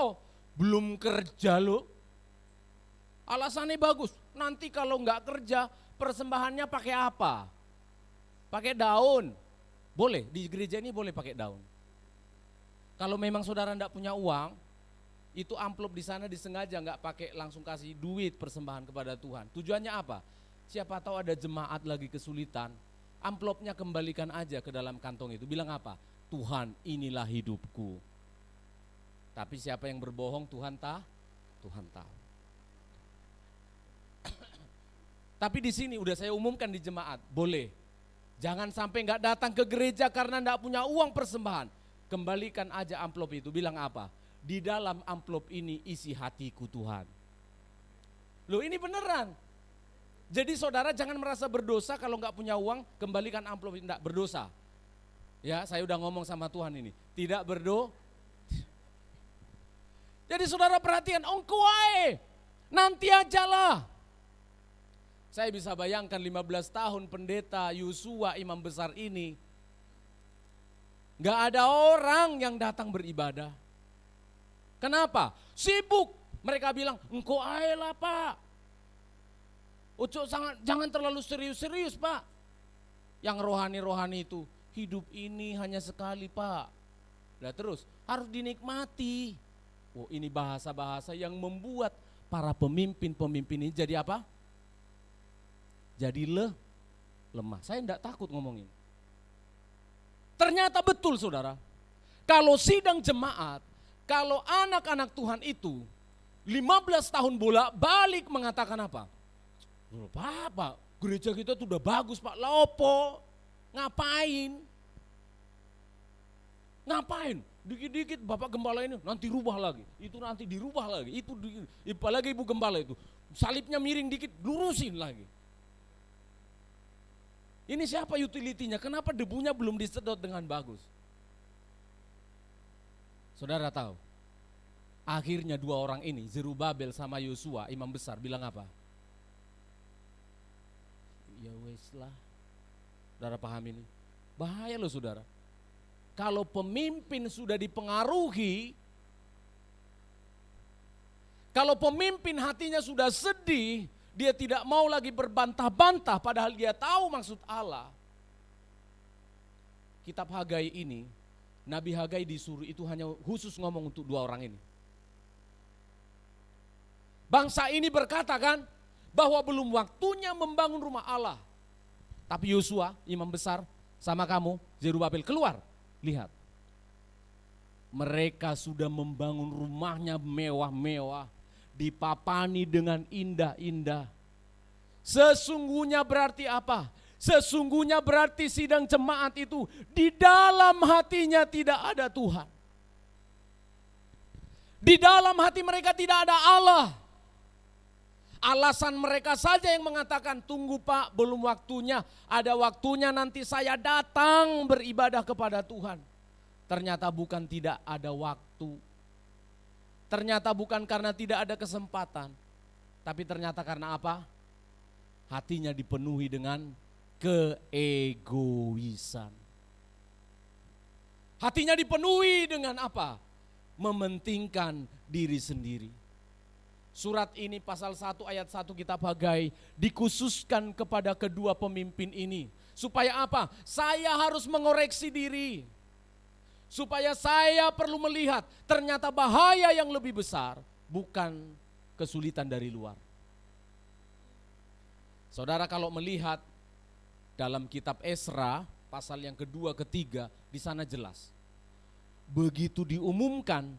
Belum kerja lo. Alasannya bagus. Nanti kalau enggak kerja, persembahannya pakai apa? Pakai daun. Boleh, di gereja ini boleh pakai daun. Kalau memang saudara enggak punya uang, itu amplop di sana disengaja enggak pakai langsung kasih duit persembahan kepada Tuhan. Tujuannya apa? Siapa tahu ada jemaat lagi kesulitan, amplopnya kembalikan aja ke dalam kantong itu. Bilang apa? Tuhan, inilah hidupku. Tapi siapa yang berbohong Tuhan tahu. Tapi di sini udah saya umumkan di jemaat, boleh. Jangan sampai enggak datang ke gereja karena enggak punya uang persembahan. Kembalikan aja amplop itu, bilang apa? Di dalam amplop ini isi hatiku Tuhan. Loh ini beneran. Jadi saudara jangan merasa berdosa kalau enggak punya uang, kembalikan amplop itu, enggak berdosa. Ya saya udah ngomong sama Tuhan ini, tidak berdosa. Jadi saudara perhatian, engkau ae, nanti ajalah. Saya bisa bayangkan 15 tahun pendeta Yosua imam besar ini, gak ada orang yang datang beribadah. Kenapa? Sibuk Mereka bilang, engkau ayolah Pak. Ucok jangan terlalu serius-serius Pak. Yang rohani-rohani itu, hidup ini hanya sekali Pak. Nah terus, harus dinikmati. Oh ini bahasa-bahasa yang membuat para pemimpin-pemimpin ini jadi apa? Jadi lemah. Saya enggak takut ngomongin. Ternyata betul saudara. Kalau sidang jemaat, kalau anak-anak Tuhan itu 15 tahun bolak-balik mengatakan apa? Pak, gereja kita tuh udah bagus Pak, lopo, ngapain? Dikit-dikit Bapak Gembala ini nanti rubah lagi, itu nanti dirubah lagi, apalagi Ibu Gembala itu, salibnya miring dikit, lurusin lagi. Ini siapa utilitinya? Kenapa debunya belum disedot dengan bagus? Saudara tahu, akhirnya dua orang ini, Zerubabel sama Yosua, imam besar, bilang apa? Ya wes lah. Saudara paham ini? Bahaya loh saudara. Kalau pemimpin sudah dipengaruhi, kalau pemimpin hatinya sudah sedih, dia tidak mau lagi berbantah-bantah padahal dia tahu maksud Allah. Kitab Hagai ini, Nabi Hagai disuruh itu hanya khusus ngomong untuk dua orang ini. Bangsa ini berkata kan, bahwa belum waktunya membangun rumah Allah. Tapi Yosua, imam besar, sama kamu, Zerubabel keluar. Lihat, mereka sudah membangun rumahnya mewah-mewah, dipapani dengan indah-indah. Sesungguhnya berarti apa? Sesungguhnya berarti sidang jemaat itu di dalam hatinya tidak ada Tuhan. Di dalam hati mereka tidak ada Allah. Alasan mereka saja yang mengatakan, tunggu Pak, belum waktunya. Ada waktunya nanti saya datang beribadah kepada Tuhan. Ternyata bukan tidak ada waktu. Ternyata bukan karena tidak ada kesempatan. Tapi ternyata karena apa? Hatinya dipenuhi dengan keegoisan. Hatinya dipenuhi dengan apa? Mementingkan diri sendiri. Surat ini pasal 1 ayat 1 kitab Hagai dikhususkan kepada kedua pemimpin ini. Supaya apa? Saya harus mengoreksi diri. Supaya saya perlu melihat ternyata bahaya yang lebih besar bukan kesulitan dari luar. Saudara kalau melihat dalam kitab Esra pasal yang kedua ketiga di sana jelas. Begitu diumumkan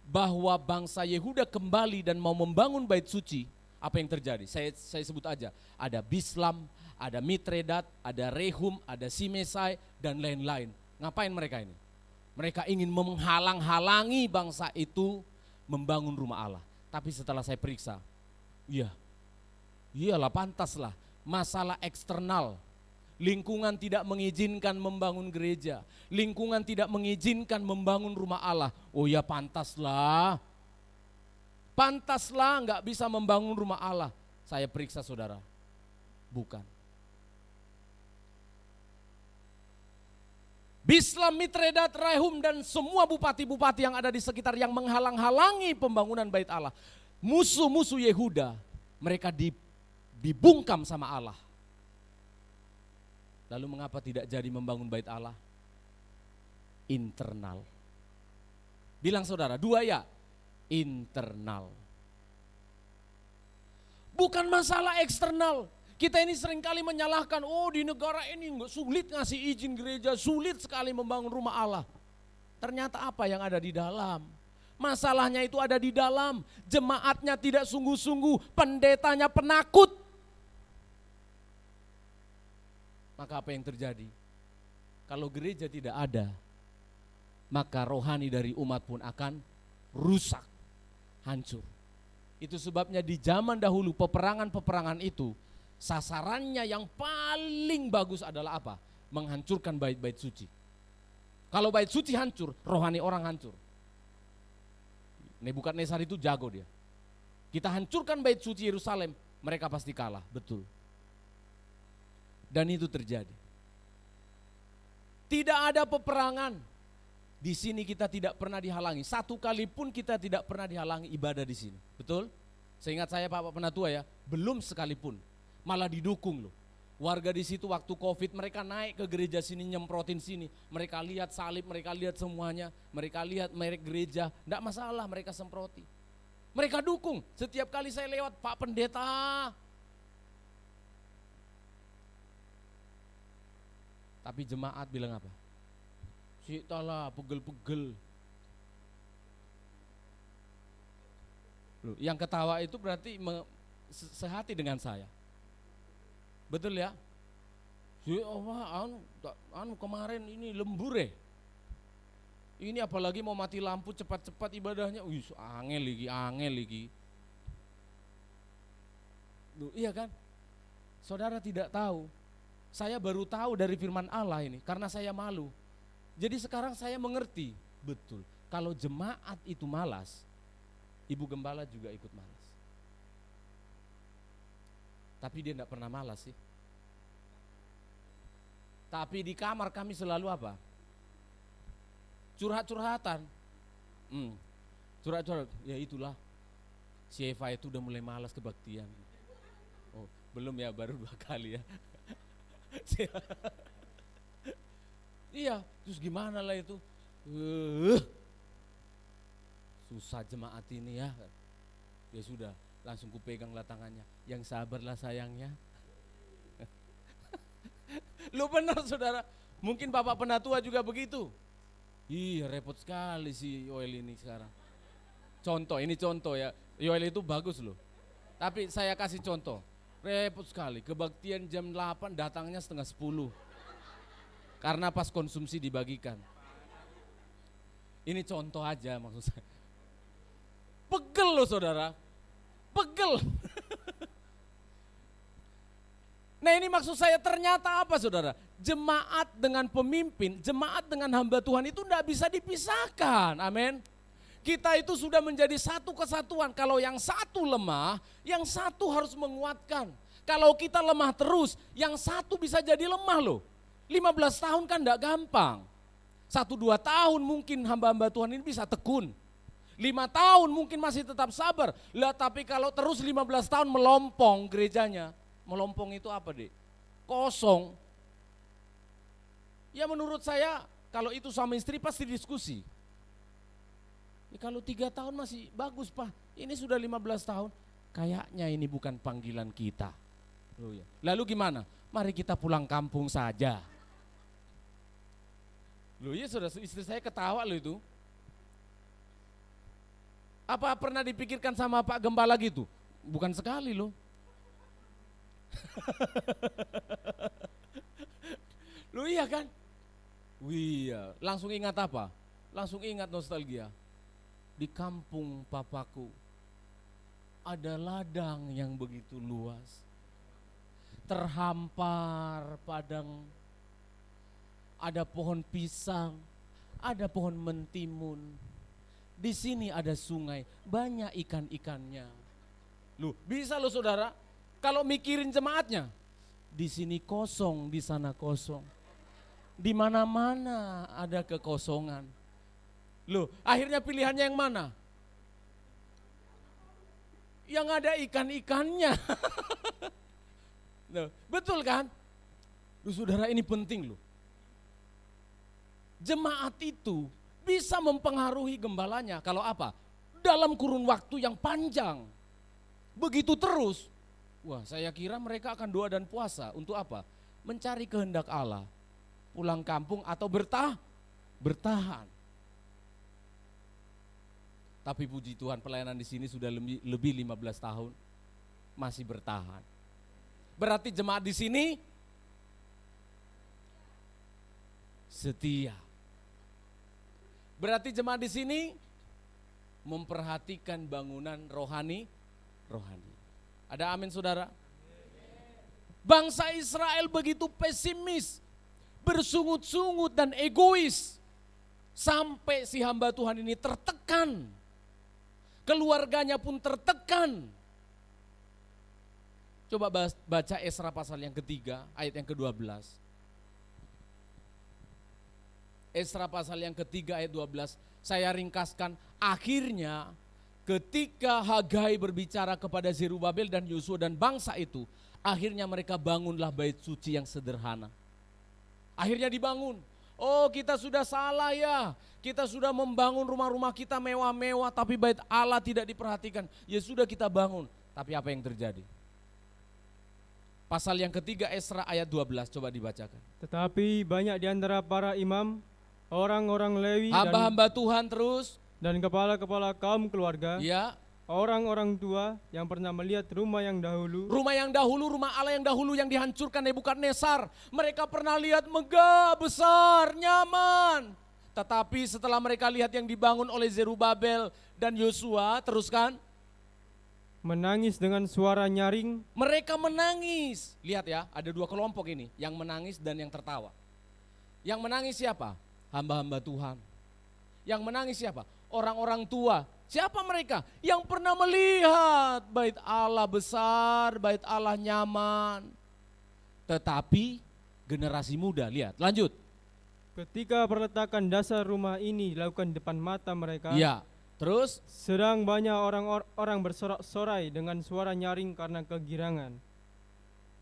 bahwa bangsa Yehuda kembali dan mau membangun bait suci, apa yang terjadi? Saya sebut aja, ada Bislam, ada Mitredat, ada Rehum, ada Simesai dan lain-lain. Ngapain mereka ini? Mereka ingin menghalang-halangi bangsa itu membangun rumah Allah. Tapi setelah saya periksa, iyalah pantaslah, masalah eksternal. Lingkungan tidak mengizinkan membangun gereja. Lingkungan tidak mengizinkan membangun rumah Allah. Oh ya pantaslah. Pantaslah enggak bisa membangun rumah Allah. Saya periksa saudara. Bukan. Bislam, Mitredat, Rehum dan semua bupati-bupati yang ada di sekitar yang menghalang-halangi pembangunan bait Allah. Musuh-musuh Yehuda, mereka dibungkam sama Allah. Lalu mengapa tidak jadi membangun bait Allah? Internal. Bilang saudara, dua ya, internal. Bukan masalah eksternal. Kita ini seringkali menyalahkan, di negara ini sulit ngasih izin gereja, sulit sekali membangun rumah Allah. Ternyata apa yang ada di dalam? Masalahnya itu ada di dalam. Jemaatnya tidak sungguh-sungguh, pendetanya penakut. Maka apa yang terjadi? Kalau gereja tidak ada, maka rohani dari umat pun akan rusak, hancur. Itu sebabnya di zaman dahulu peperangan-peperangan itu, sasarannya yang paling bagus adalah apa? Menghancurkan bait-bait suci. Kalau bait suci hancur, rohani orang hancur. Nebukadnezar itu jago dia. Kita hancurkan bait suci Yerusalem, mereka pasti kalah, betul. Dan itu terjadi. Tidak ada peperangan, Di sini kita tidak pernah dihalangi. Satu kali pun kita tidak pernah dihalangi ibadah di sini. Betul? Seingat saya Pak Penatua ya, belum sekalipun. Malah didukung loh. Warga di situ waktu Covid mereka naik ke gereja sini, nyemprotin sini. Mereka lihat salib, mereka lihat semuanya. Mereka lihat merek gereja, enggak masalah mereka semproti. Mereka dukung. Setiap kali saya lewat, Pak Pendeta. Tapi jemaat bilang apa? Sitalah, pegel-pegel. Loh, yang ketawa itu berarti sehati dengan saya. Betul ya? Anu kemarin ini lembur ya. Ini apalagi mau mati lampu cepat-cepat ibadahnya. Wih, angel lagi. Loh, iya kan? Saudara tidak tahu. Saya baru tahu dari firman Allah ini karena saya malu. Jadi sekarang saya mengerti, betul. Kalau jemaat itu malas, ibu gembala juga ikut malas. Tapi dia tidak pernah malas sih. Tapi di kamar kami selalu apa? Curhat-curhatan. Curhat-curhat, ya itulah. Si Eva itu udah mulai malas kebaktian. Oh, belum ya, baru 2 kali ya. Iya, terus gimana lah itu? Susah jemaat ini ya. Ya sudah, langsung kupeganglah tangannya. Yang sabarlah sayangnya. Lu benar saudara, mungkin Bapak Penatua juga begitu. Ih, repot sekali si Yoel ini sekarang. Ini contoh ya, Yoel itu bagus loh. Tapi saya kasih contoh, repot sekali, kebaktian jam 8 datangnya setengah 10. Karena pas konsumsi dibagikan. Ini contoh aja maksud saya. Pegel loh saudara, pegel. Nah ini maksud saya ternyata apa saudara? Jemaat dengan pemimpin, jemaat dengan hamba Tuhan itu tidak bisa dipisahkan, amin. Kita itu sudah menjadi satu kesatuan, kalau yang satu lemah, yang satu harus menguatkan. Kalau kita lemah terus, yang satu bisa jadi lemah loh. 15 tahun kan tidak gampang. 1-2 tahun mungkin hamba-hamba Tuhan ini bisa tekun. 5 tahun mungkin masih tetap sabar. Lah tapi kalau terus 15 tahun melompong gerejanya. Melompong itu apa dek? Kosong. Ya menurut saya kalau itu sama istri pasti diskusi. Ya, kalau 3 tahun masih bagus Pak. Ini sudah 15 tahun. Kayaknya ini bukan panggilan kita. Oh, ya. Lalu gimana? Mari kita pulang kampung saja. Loh iya saudara, istri saya ketawa loh itu. Apa pernah dipikirkan sama Pak Gembala gitu? Bukan sekali loh. Loh iya kan? Wih, iya. Langsung ingat apa? Langsung ingat nostalgia. Di kampung papaku ada ladang yang begitu luas. Terhampar padang. Ada pohon pisang, ada pohon mentimun. Di sini ada sungai, banyak ikan-ikannya. Loh, bisa loh saudara, kalau mikirin jemaatnya, di sini kosong, di sana kosong. Di mana-mana ada kekosongan. Loh, akhirnya pilihannya yang mana? Yang ada ikan-ikannya. Loh, betul kan? Loh, saudara ini penting loh. Jemaat itu bisa mempengaruhi gembalanya kalau apa? Dalam kurun waktu yang panjang. Begitu terus. Wah, saya kira mereka akan doa dan puasa untuk apa? Mencari kehendak Allah. Pulang kampung atau bertahan. Tapi puji Tuhan pelayanan di sini sudah lebih 15 tahun masih bertahan. Berarti jemaat di sini setia. Berarti jemaat di sini memperhatikan bangunan rohani. Ada amin saudara? Bangsa Israel begitu pesimis, bersungut-sungut dan egois. Sampai si hamba Tuhan ini tertekan. Keluarganya pun tertekan. Coba baca Esra pasal yang ketiga, ayat yang ke-12. Esra pasal yang ketiga ayat 12, saya ringkaskan, akhirnya ketika Hagai berbicara kepada Zerubabel dan Yosua dan bangsa itu, akhirnya mereka bangunlah bait suci yang sederhana. Akhirnya dibangun. Oh, kita sudah salah ya, kita sudah membangun rumah-rumah kita mewah-mewah tapi bait Allah tidak diperhatikan. Ya sudah kita bangun, tapi apa yang terjadi? Pasal yang ketiga Esra ayat 12, coba dibacakan. Tetapi banyak di antara para imam, orang-orang Lewi Hamba-hamba Tuhan terus, dan kepala-kepala kaum keluarga, ya, orang-orang tua yang pernah melihat rumah yang dahulu, rumah Allah yang dahulu yang dihancurkan Nebukadnezar. Mereka pernah lihat megah, besar, nyaman. Tetapi setelah mereka lihat yang dibangun oleh Zerubabel dan Yosua, teruskan, menangis dengan suara nyaring, mereka menangis. Lihat ya, ada dua kelompok ini, yang menangis dan yang tertawa. Yang menangis siapa? Hamba-hamba Tuhan. Yang menangis siapa? Orang-orang tua. Siapa mereka? Yang pernah melihat bait Allah besar, bait Allah nyaman. Tetapi generasi muda, lihat, lanjut. ketika perletakan dasar rumah ini dilakukan di depan mata mereka, Ya, terus sedang banyak orang bersorak-sorai dengan suara nyaring karena kegirangan.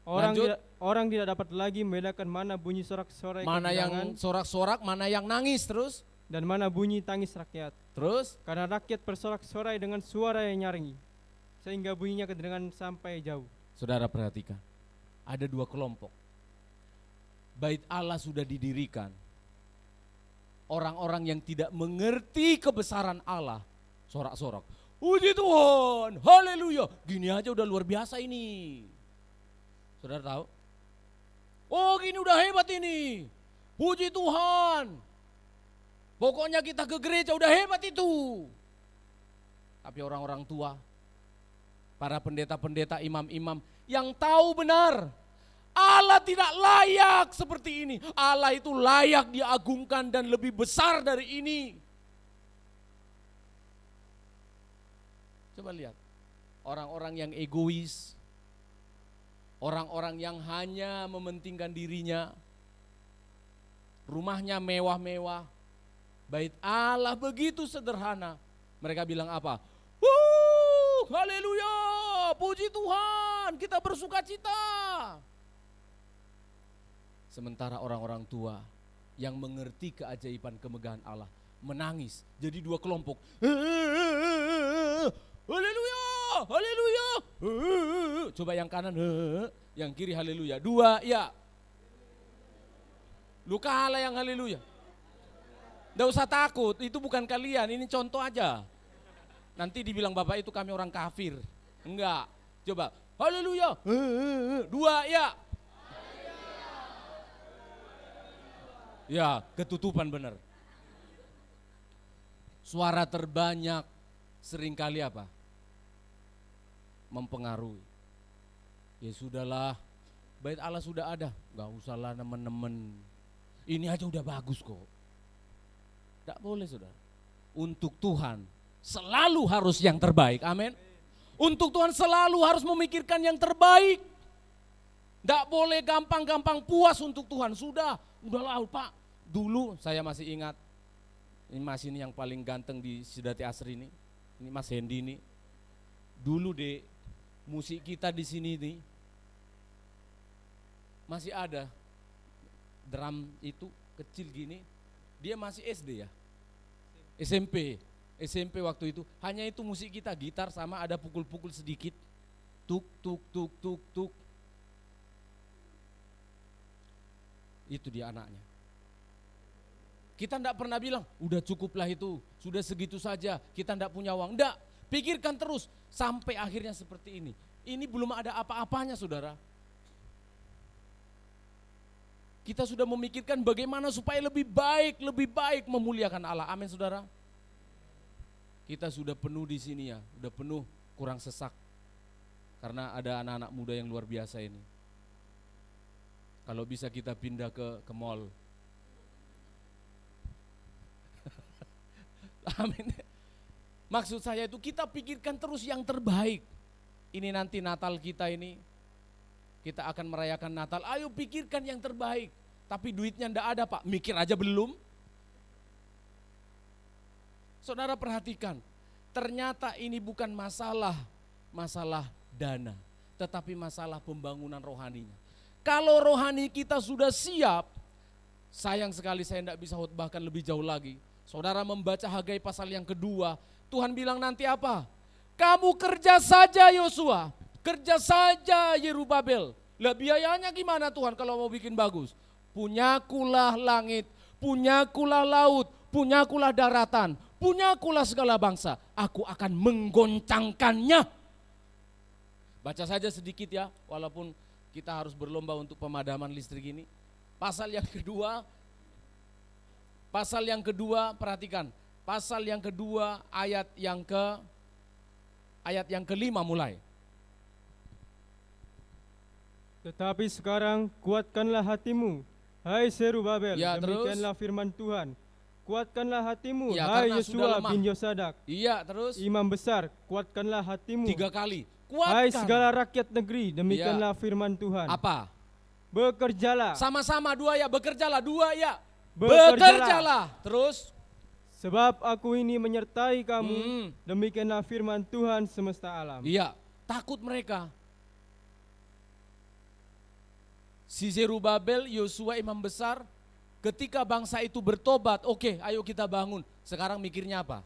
Lanjut. Orang tidak dapat lagi membedakan mana bunyi sorak-sorai mana kegirangan yang sorak-sorak, mana yang nangis terus. dan mana bunyi tangis rakyat. Terus Karena rakyat bersorak-sorai dengan suara yang nyaring, sehingga bunyinya kedengaran sampai jauh. saudara perhatikan, ada dua kelompok. Bait Allah sudah didirikan. Orang-orang yang tidak mengerti kebesaran Allah, sorak-sorak. Puji Tuhan, haleluya. Gini aja udah luar biasa ini. Saudara tahu? Oh, gini udah hebat ini. Puji Tuhan. Pokoknya kita ke gereja udah hebat itu. Tapi orang-orang tua, para pendeta-pendeta, imam-imam yang tahu benar Allah tidak layak seperti ini. Allah itu layak diagungkan dan lebih besar dari ini. Coba lihat, orang-orang yang egois, orang-orang yang hanya mementingkan dirinya, rumahnya mewah-mewah, bait Allah begitu sederhana. Mereka bilang apa? Haleluya, puji Tuhan, kita bersuka cita. Sementara orang-orang tua yang mengerti keajaiban kemegahan Allah menangis. Jadi dua kelompok. Haleluya, haleluya. Coba yang kanan, yang kiri haleluya. Dua, ya. Lu kalah yang haleluya. Nggak usah takut, itu bukan kalian, ini contoh aja. Nanti dibilang bapak itu kami orang kafir. Enggak, coba haleluya. Dua, ya. Ya, ketutupan benar. Suara terbanyak seringkali apa? Mempengaruhi. Ya sudahlah, bait Allah sudah ada, nggak usahlah teman-teman. Ini aja udah bagus kok. Tidak boleh saudara. Untuk Tuhan selalu harus yang terbaik, amin. Untuk Tuhan selalu harus memikirkan yang terbaik. Tidak boleh gampang-gampang puas untuk Tuhan. Udahlah Pak. Dulu saya masih ingat, ini Mas ini yang paling ganteng di Sidati Asri ini Mas Hendy ini. Dulu deh musik kita di sini nih masih ada drum itu kecil gini, dia masih SD ya, SMP waktu itu, hanya itu musik kita, gitar sama ada pukul-pukul sedikit, tuk tuk tuk tuk tuk, itu dia anaknya. Kita enggak pernah bilang, udah cukuplah itu, sudah segitu saja, kita enggak punya uang. Enggak, pikirkan terus sampai akhirnya seperti ini. Ini belum ada apa-apanya saudara. Kita sudah memikirkan bagaimana supaya lebih baik memuliakan Allah. Amin saudara. Kita sudah penuh di sini ya, udah penuh, kurang sesak. Karena ada anak-anak muda yang luar biasa ini. Kalau bisa kita pindah ke mall. Amin. Maksud saya itu kita pikirkan terus yang terbaik. Ini nanti Natal kita ini, kita akan merayakan Natal, ayo pikirkan yang terbaik. Tapi duitnya ndak ada Pak, mikir aja belum. Saudara perhatikan, ternyata ini bukan masalah dana, tetapi masalah pembangunan rohaninya. Kalau rohani kita sudah siap, sayang sekali saya tidak bisa khotbahkan lebih jauh lagi. Saudara membaca Hagai pasal yang kedua, Tuhan bilang nanti apa? Kamu kerja saja Yosua, kerja saja Yerubabel. Lah biayanya gimana Tuhan kalau mau bikin bagus? Punyakulah langit, punyakulah laut, punyakulah daratan, punyakulah segala bangsa. Aku akan menggoncangkannya. Baca saja sedikit ya, walaupun kita harus berlomba untuk pemadaman listrik ini. Pasal yang kedua perhatikan. Pasal yang kedua ayat yang kelima mulai. Tetapi sekarang kuatkanlah hatimu, hai Zerubabel, Ya, demikianlah firman Tuhan. Kuatkanlah hatimu, Ya, hai karena sudah Yosua lemah. bin Yosadak, Iya terus imam besar, kuatkanlah hatimu. 3 kali. Hai Kuatkan. segala rakyat negeri, demikianlah firman Tuhan. Apa? Bekerjalah, Sama-sama 2 ya, bekerjalah 2 ya. Bekerjalah. Bekerjalah. Terus? sebab aku ini menyertai kamu, Hmm. demikianlah firman Tuhan semesta alam. Iya, takut mereka. Si Zerubabel, Yosua imam besar, ketika bangsa itu bertobat, oke, ayo kita bangun. Sekarang mikirnya apa?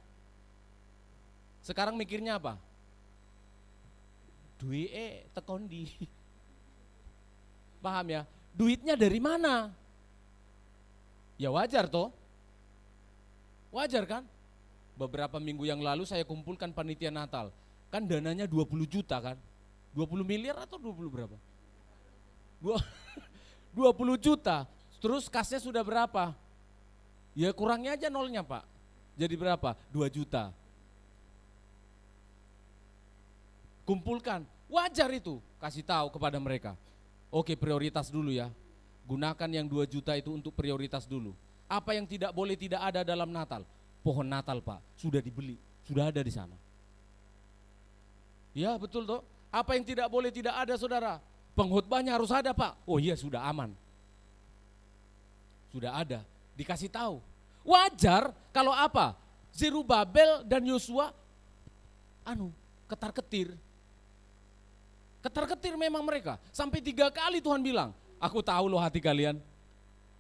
Duit tekondi. Paham ya? Duitnya dari mana? Ya wajar toh. Wajar kan? Beberapa minggu yang lalu saya kumpulkan panitia Natal. Kan dananya 20 juta kan? 20 miliar atau 20 berapa? 20 juta. Terus kasnya sudah berapa? Ya kurangnya aja nolnya Pak. Jadi berapa? 2 juta. Kumpulkan. Wajar itu. Kasih tahu kepada mereka. Oke, prioritas dulu ya. Gunakan yang 2 juta itu untuk prioritas dulu. Apa yang tidak boleh tidak ada dalam Natal? Pohon Natal Pak, sudah dibeli, sudah ada di sana. Ya betul toh. Apa yang tidak boleh tidak ada saudara? Pengkhotbahnya harus ada Pak. Oh iya sudah aman. Sudah ada, dikasih tahu. Wajar kalau apa? Zerubabel dan Yosua ketar-ketir. Ketar-ketir memang mereka. Sampai 3 kali Tuhan bilang, aku tahu loh hati kalian.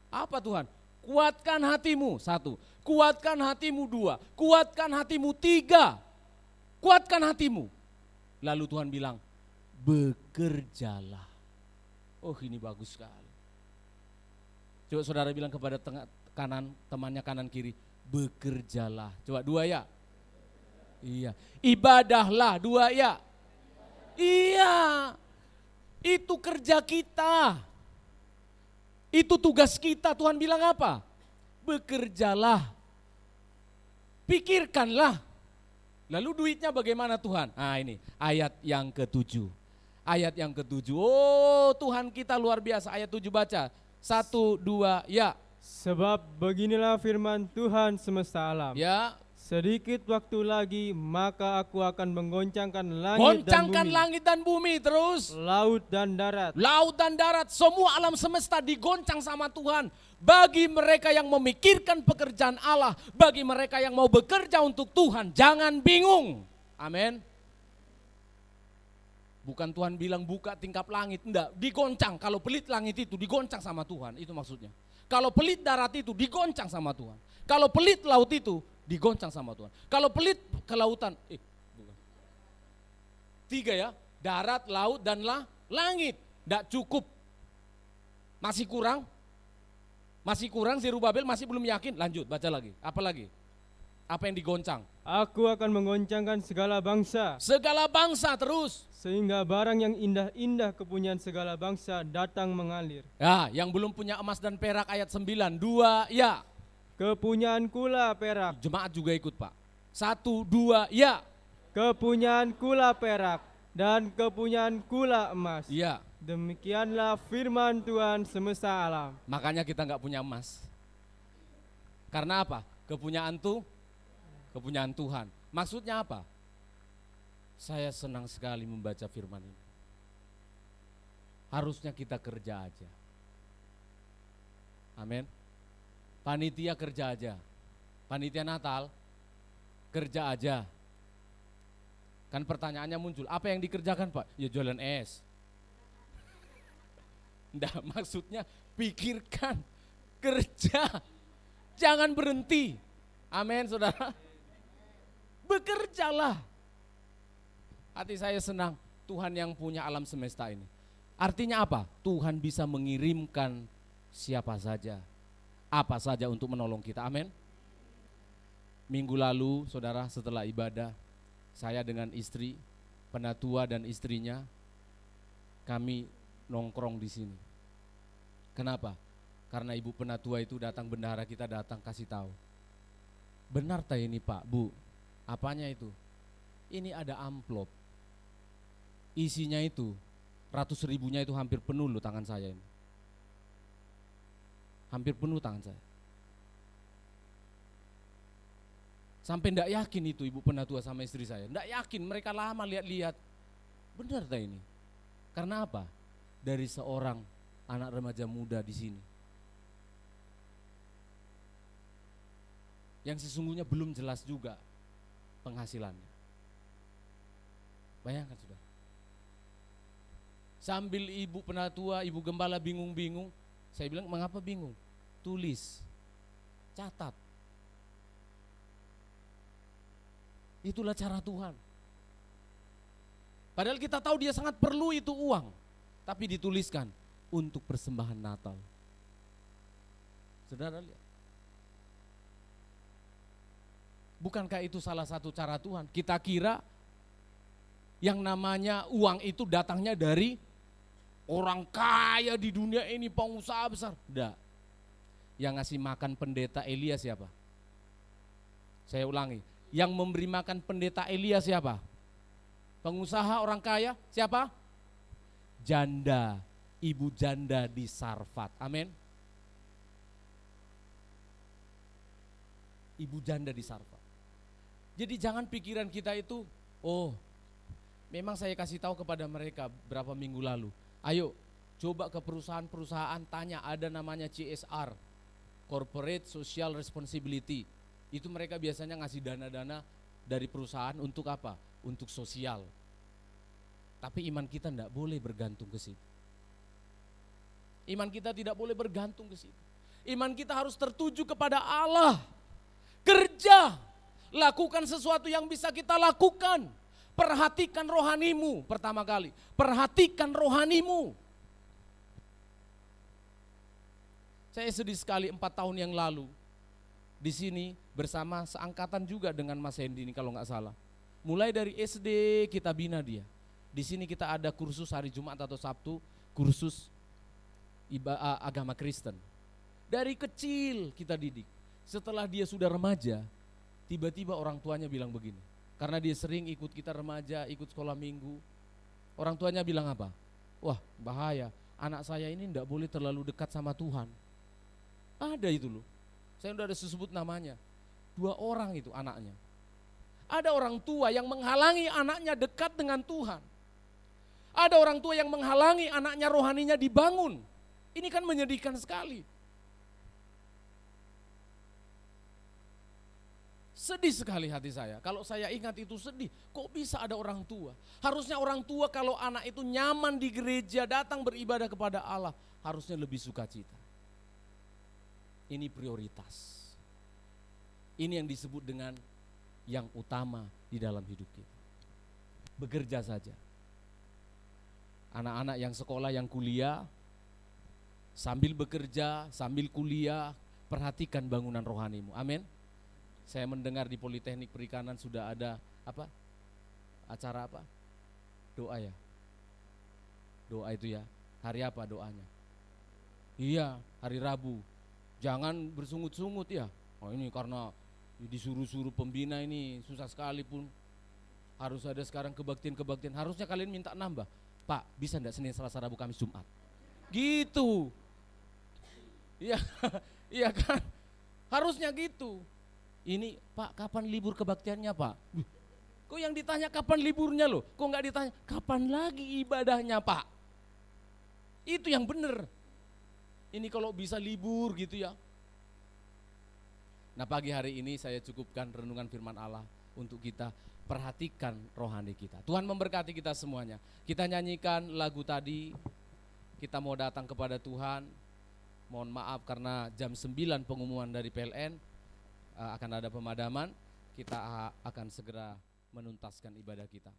Apa Tuhan? Kuatkan hatimu, 1. Kuatkan hatimu, 2. Kuatkan hatimu, 3. Kuatkan hatimu. Lalu Tuhan bilang, bekerjalah. Oh ini bagus sekali. Coba saudara bilang kepada temannya kanan kiri, bekerjalah. Coba 2 ya. Iya. Ibadahlah, 2 ya. Iya. Itu kerja kita. Itu tugas kita. Tuhan bilang apa? Bekerjalah. Pikirkanlah. Lalu duitnya bagaimana Tuhan? Nah ini ayat yang ke-7. Ayat yang ke-7. Oh Tuhan kita luar biasa. Ayat 7 baca. 1, 2, ya. Sebab beginilah firman Tuhan semesta alam. Ya. Sedikit waktu lagi maka aku akan menggoncangkan langit Goncangkan dan bumi, langit dan bumi. Terus. laut dan darat. Laut dan darat, semua alam semesta digoncang sama Tuhan. Bagi mereka yang memikirkan pekerjaan Allah, bagi mereka yang mau bekerja untuk Tuhan, jangan bingung. Amin. Bukan Tuhan bilang buka tingkap langit, enggak, digoncang. Kalau pelit langit itu digoncang sama Tuhan, itu maksudnya. Kalau pelit darat itu digoncang sama Tuhan. Kalau pelit laut itu digoncang sama Tuhan. Kalau pelit kelautan, bukan. 3 ya, darat, laut, dan langit. Enggak cukup. Masih kurang? Masih kurang, Zerubabel masih belum yakin. Lanjut, baca lagi. Apa lagi? Apa yang digoncang? Aku akan menggoncangkan segala bangsa, Segala bangsa terus. sehingga barang yang indah-indah kepunyaan segala bangsa datang mengalir. Ya, yang belum punya emas dan perak ayat 9. 2, ya. Kepunyaanku lah perak, Jemaat juga ikut Pak. 1, 2, ya. kepunyaanku lah perak, dan kepunyaanku lah emas. Iya. Demikianlah firman Tuhan semesta alam. Makanya kita nggak punya emas. Karena apa? Kepunyaan Tuhan. Maksudnya apa? Saya senang sekali membaca firman ini. Harusnya kita kerja aja. Amin. Panitia kerja aja. Panitia Natal Kerja aja. Kan pertanyaannya muncul, apa yang dikerjakan Pak? Ya jualan es. Nggak, maksudnya pikirkan, kerja, jangan berhenti. Amin saudara. Bekerjalah. Hati saya senang, Tuhan yang punya alam semesta ini. Artinya apa? Tuhan bisa mengirimkan siapa saja, apa saja untuk menolong kita. Amin. Minggu lalu saudara, setelah ibadah, saya dengan istri, penatua dan istrinya, kami nongkrong di sini. Kenapa? Karena ibu penatua itu datang, bendahara kita datang kasih tahu. Benar tak ini Pak, Bu? Apanya itu? Ini ada amplop. Isinya itu, 100 ribunya itu hampir penuh loh tangan saya ini. Hampir penuh tangan saya. Sampai ndak yakin itu ibu penatua sama istri saya. Ndak yakin, mereka lama lihat-lihat. Benar tak ini? Karena apa? Dari seorang anak remaja muda di sini. Yang sesungguhnya belum jelas juga penghasilannya. Bayangkan sudah. Sambil ibu penatua, ibu gembala bingung-bingung, saya bilang mengapa bingung? Tulis, catat. Itulah cara Tuhan. Padahal kita tahu dia sangat perlu itu uang, tapi dituliskan untuk persembahan Natal. Saudara lihat. Bukankah itu salah satu cara Tuhan? Kita kira yang namanya uang itu datangnya dari orang kaya di dunia ini, pengusaha besar. Enggak. Yang ngasih makan pendeta Elia siapa? Saya ulangi. Yang memberi makan pendeta Elia siapa? Pengusaha orang kaya siapa? Janda, ibu janda di Sarfat. Amin. Ibu janda di Sarfat. Jadi jangan pikiran kita itu, oh memang saya kasih tahu kepada mereka berapa minggu lalu. Ayo coba ke perusahaan-perusahaan tanya, ada namanya CSR, Corporate Social Responsibility. Itu mereka biasanya ngasih dana-dana dari perusahaan untuk apa? Untuk sosial. Tapi iman kita tidak boleh bergantung ke situ. Iman kita tidak boleh bergantung ke situ. Iman kita harus tertuju kepada Allah. Kerja, lakukan sesuatu yang bisa kita lakukan. Perhatikan rohanimu pertama kali. Perhatikan rohanimu. Saya sedih sekali 4 tahun yang lalu. Di sini bersama seangkatan juga dengan Mas Hendy ini kalau nggak salah. Mulai dari SD kita bina dia. Di sini kita ada kursus hari Jumat atau Sabtu, kursus agama Kristen. Dari kecil kita didik. Setelah dia sudah remaja, tiba-tiba orang tuanya bilang begini. Karena dia sering ikut kita remaja, ikut sekolah minggu. Orang tuanya bilang apa? Wah bahaya, anak saya ini enggak boleh terlalu dekat sama Tuhan. Ada itu loh. Saya udah ada sebut namanya. 2 orang itu anaknya. Ada orang tua yang menghalangi anaknya dekat dengan Tuhan. Ada orang tua yang menghalangi anaknya rohaninya dibangun. Ini kan menyedihkan sekali. Sedih sekali hati saya. Kalau saya ingat itu sedih. Kok bisa ada orang tua? Harusnya orang tua kalau anak itu nyaman di gereja, datang beribadah kepada Allah, harusnya lebih sukacita. Ini prioritas. Ini yang disebut dengan yang utama di dalam hidup kita. Bekerja saja. Anak-anak yang sekolah, yang kuliah, sambil bekerja, sambil kuliah, perhatikan bangunan rohanimu. Amin. Saya mendengar di Politeknik Perikanan sudah ada apa? Acara apa? Doa ya. Doa itu ya. Hari apa doanya? Iya, hari Rabu. Jangan bersungut-sungut ya. Oh ini karena disuruh-suruh pembina ini susah sekali pun. Harus ada sekarang kebaktian-kebaktian. Harusnya kalian minta nambah. Pak, bisa enggak Senin, Selasa, Rabu, Kamis, Jumat? Gitu. Iya, iya kan? Harusnya gitu. Ini Pak, kapan libur kebaktiannya Pak? Kok yang ditanya kapan liburnya loh? Kok enggak ditanya kapan lagi ibadahnya Pak? Itu yang benar. Ini kalau bisa libur gitu ya. Nah pagi hari ini saya cukupkan renungan firman Allah. untuk kita perhatikan rohani kita. Tuhan memberkati kita semuanya. Kita nyanyikan lagu tadi, kita mau datang kepada Tuhan. Mohon maaf karena jam 9 pengumuman dari PLN akan ada pemadaman. Kita akan segera menuntaskan ibadah kita.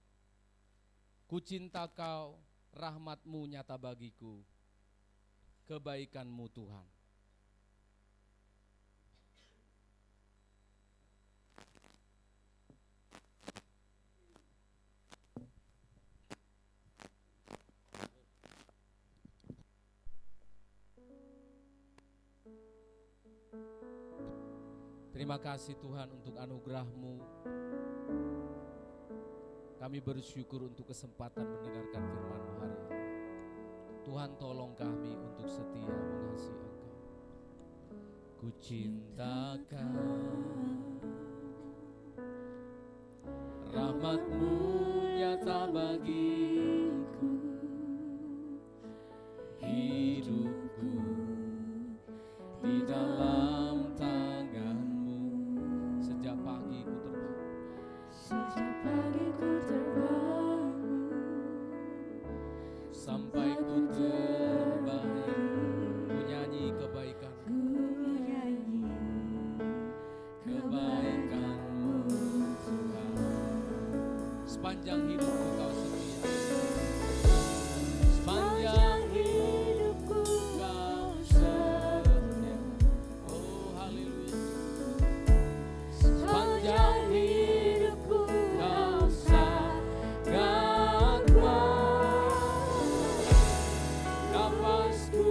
Ku cinta Kau, rahmat-Mu nyata bagiku, kebaikan-Mu Tuhan. Terima kasih Tuhan untuk anugerah-Mu. Kami bersyukur untuk kesempatan mendengarkan firman-Mu hari ini. Tuhan tolong kami untuk setia mengasihi Engkau. Ku cinta Kau, rahmat-Mu nyata bagiku, hidupku di dalam tangan-Mu. Sejak pagi ku terbangun, sampai ku terbangun, ku nyanyi kebaikan-Mu, kebaikan-Mu Tuhan. Sepanjang hidupku Kau setia, sepanjang hidupku Kau setia. Oh haleluya. Sepanjang hidupku Kau sangat baik. Nafasku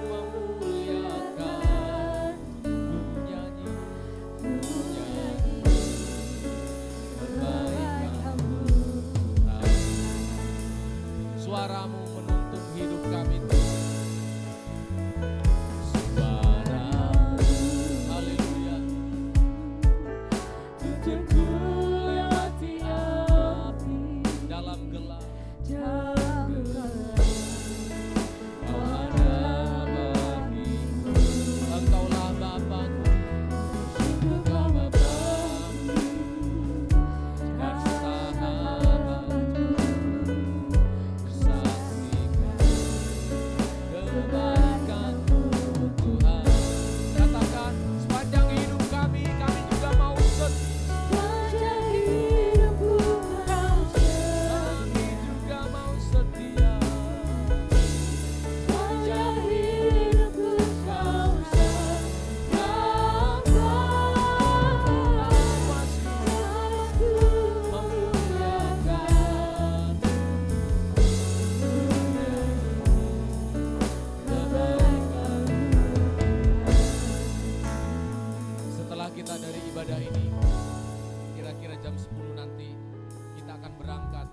memuliakan, ku nyanyi kebaikan-Mu Tuhan. Suara-Mu menuntun hidup kami Tuhan. Suara-Mu, haleluya. Tujuanku lewati api, dalam gelap, Kau ada bagiku. Engkaulah Bapakku, Engkau Bapakku dan sahabatku. Saksikan kebaikan-Mu Tuhan. Katakan, sepanjang hidup kami juga mau setia. Kami juga mau setia. Nafasku memuliakan kebaikan-Mu. Setelah kita dari ibadah ini, kira-kira jam 10 nanti kita akan berangkat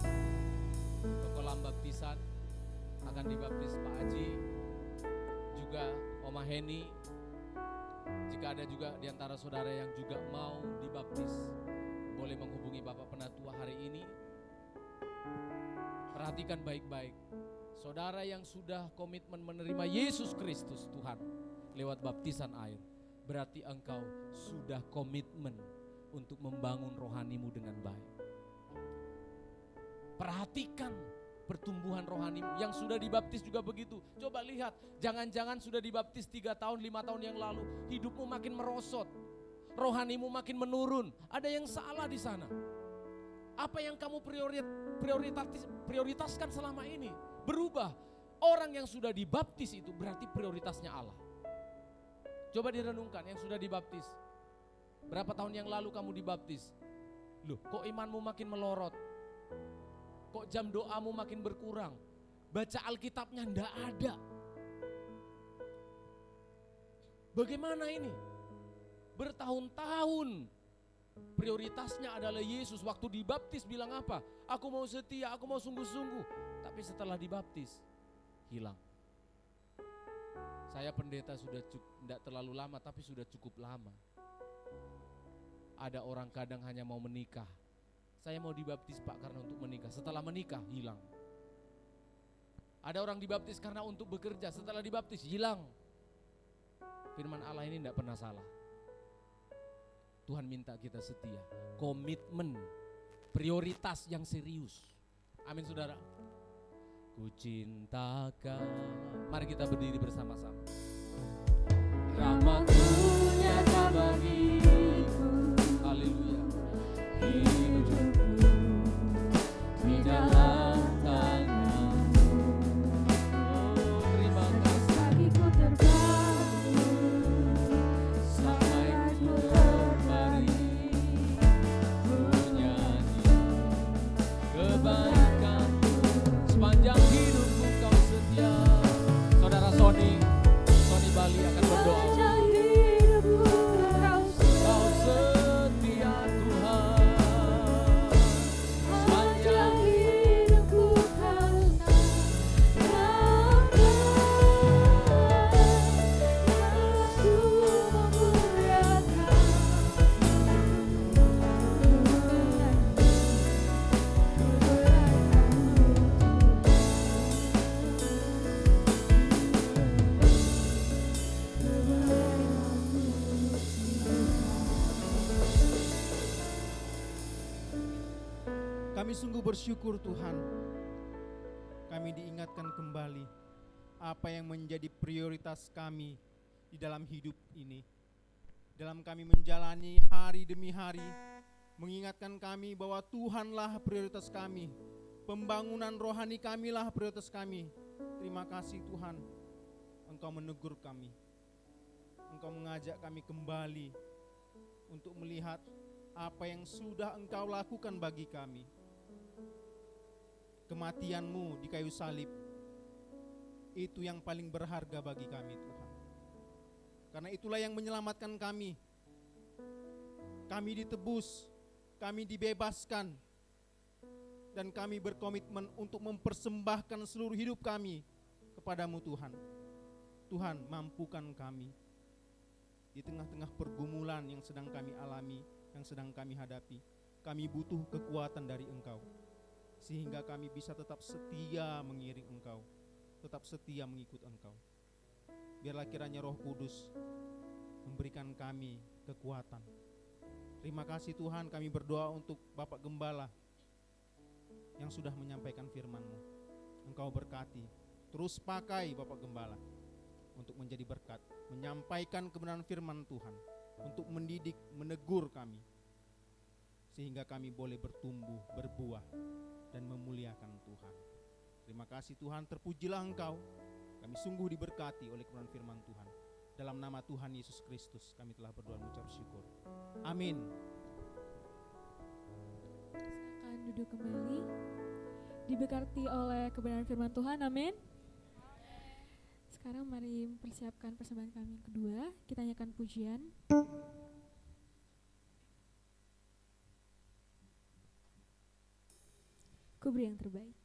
ke kolam baptisan. Akan dibaptis Pak Haji, juga Oma Heni. Jika ada juga di antara saudara yang juga mau dibaptis, boleh menghubungi Bapak Penatua hari ini. Perhatikan baik-baik. Saudara yang sudah komitmen menerima Yesus Kristus Tuhan lewat baptisan air, berarti engkau sudah komitmen untuk membangun rohanimu dengan baik. Perhatikan pertumbuhan rohanimu. Yang sudah dibaptis juga begitu. Coba lihat, jangan-jangan sudah dibaptis 3 tahun, 5 tahun yang lalu, hidupmu makin merosot, rohanimu makin menurun. Ada yang salah di sana. Apa yang kamu prioritaskan selama ini berubah. Orang yang sudah dibaptis itu berarti prioritasnya Allah. Coba direnungkan, yang sudah dibaptis. Berapa tahun yang lalu kamu dibaptis? Loh, kok imanmu makin melorot? Kok jam doamu makin berkurang? Baca Alkitabnya enggak ada. Bagaimana ini? Bertahun-tahun prioritasnya adalah Yesus. Waktu dibaptis bilang apa? Aku mau setia, aku mau sungguh-sungguh. Tapi setelah dibaptis, hilang. Saya pendeta sudah tidak terlalu lama, tapi sudah cukup lama. Ada orang kadang hanya mau menikah. Saya mau dibaptis Pak karena untuk menikah. Setelah menikah, hilang. Ada orang dibaptis karena untuk bekerja. Setelah dibaptis, hilang. Firman Allah ini tidak pernah salah. Tuhan minta kita setia, komitmen, prioritas yang serius. Amin saudara. Ku cinta Kau. Mari kita berdiri bersama-sama. Rahmat-Mu nyata bagiku. Haleluya. Hidupku di dalam tangan-Mu. Oh, terima kasih. Kakiku terbangun Sampai ku kembali menyanyi kebaikan-Mu. Sepanjang hidupku Kau setia. Saudara Sony Bali akan berdoa. Sepanjang hidupku Kau Kau setia Tuhan. Sepanjang hidupku Kau Yesusku memuliakan Kami sungguh bersyukur Tuhan, kami diingatkan kembali apa yang menjadi prioritas kami di dalam hidup ini. Dalam kami menjalani hari demi hari, mengingatkan kami bahwa Tuhanlah prioritas kami, pembangunan rohani kamilah prioritas kami. Terima kasih Tuhan, Engkau menegur kami, Engkau mengajak kami kembali untuk melihat apa yang sudah Engkau lakukan bagi kami. Kematian-Mu di kayu salib, itu yang paling berharga bagi kami Tuhan. Karena itulah yang menyelamatkan kami. Kami ditebus, kami dibebaskan, dan kami berkomitmen untuk mempersembahkan seluruh hidup kami kepada-Mu Tuhan. Tuhan, mampukan kami di tengah-tengah pergumulan yang sedang kami alami, yang sedang kami hadapi. Kami butuh kekuatan dari Engkau, sehingga kami bisa tetap setia mengiring Engkau, tetap setia mengikut Engkau. Biarlah kiranya Roh Kudus memberikan kami kekuatan. Terima kasih Tuhan, kami berdoa untuk Bapak Gembala yang sudah menyampaikan firman-Mu. Engkau berkati, terus pakai Bapak Gembala untuk menjadi berkat, menyampaikan kebenaran firman Tuhan, untuk mendidik, menegur kami, sehingga kami boleh bertumbuh, berbuah, dan memuliakan Tuhan. Terima kasih Tuhan, terpujilah Engkau. Kami sungguh diberkati oleh kebenaran firman Tuhan. Dalam nama Tuhan Yesus Kristus kami telah berdoa mengucap syukur. Amin. Silakan duduk kembali. Diberkati oleh kebenaran firman Tuhan, amin. Sekarang mari mempersiapkan persembahan kami yang kedua. Kita nyanyikan pujian. Ku beri yang terbaik.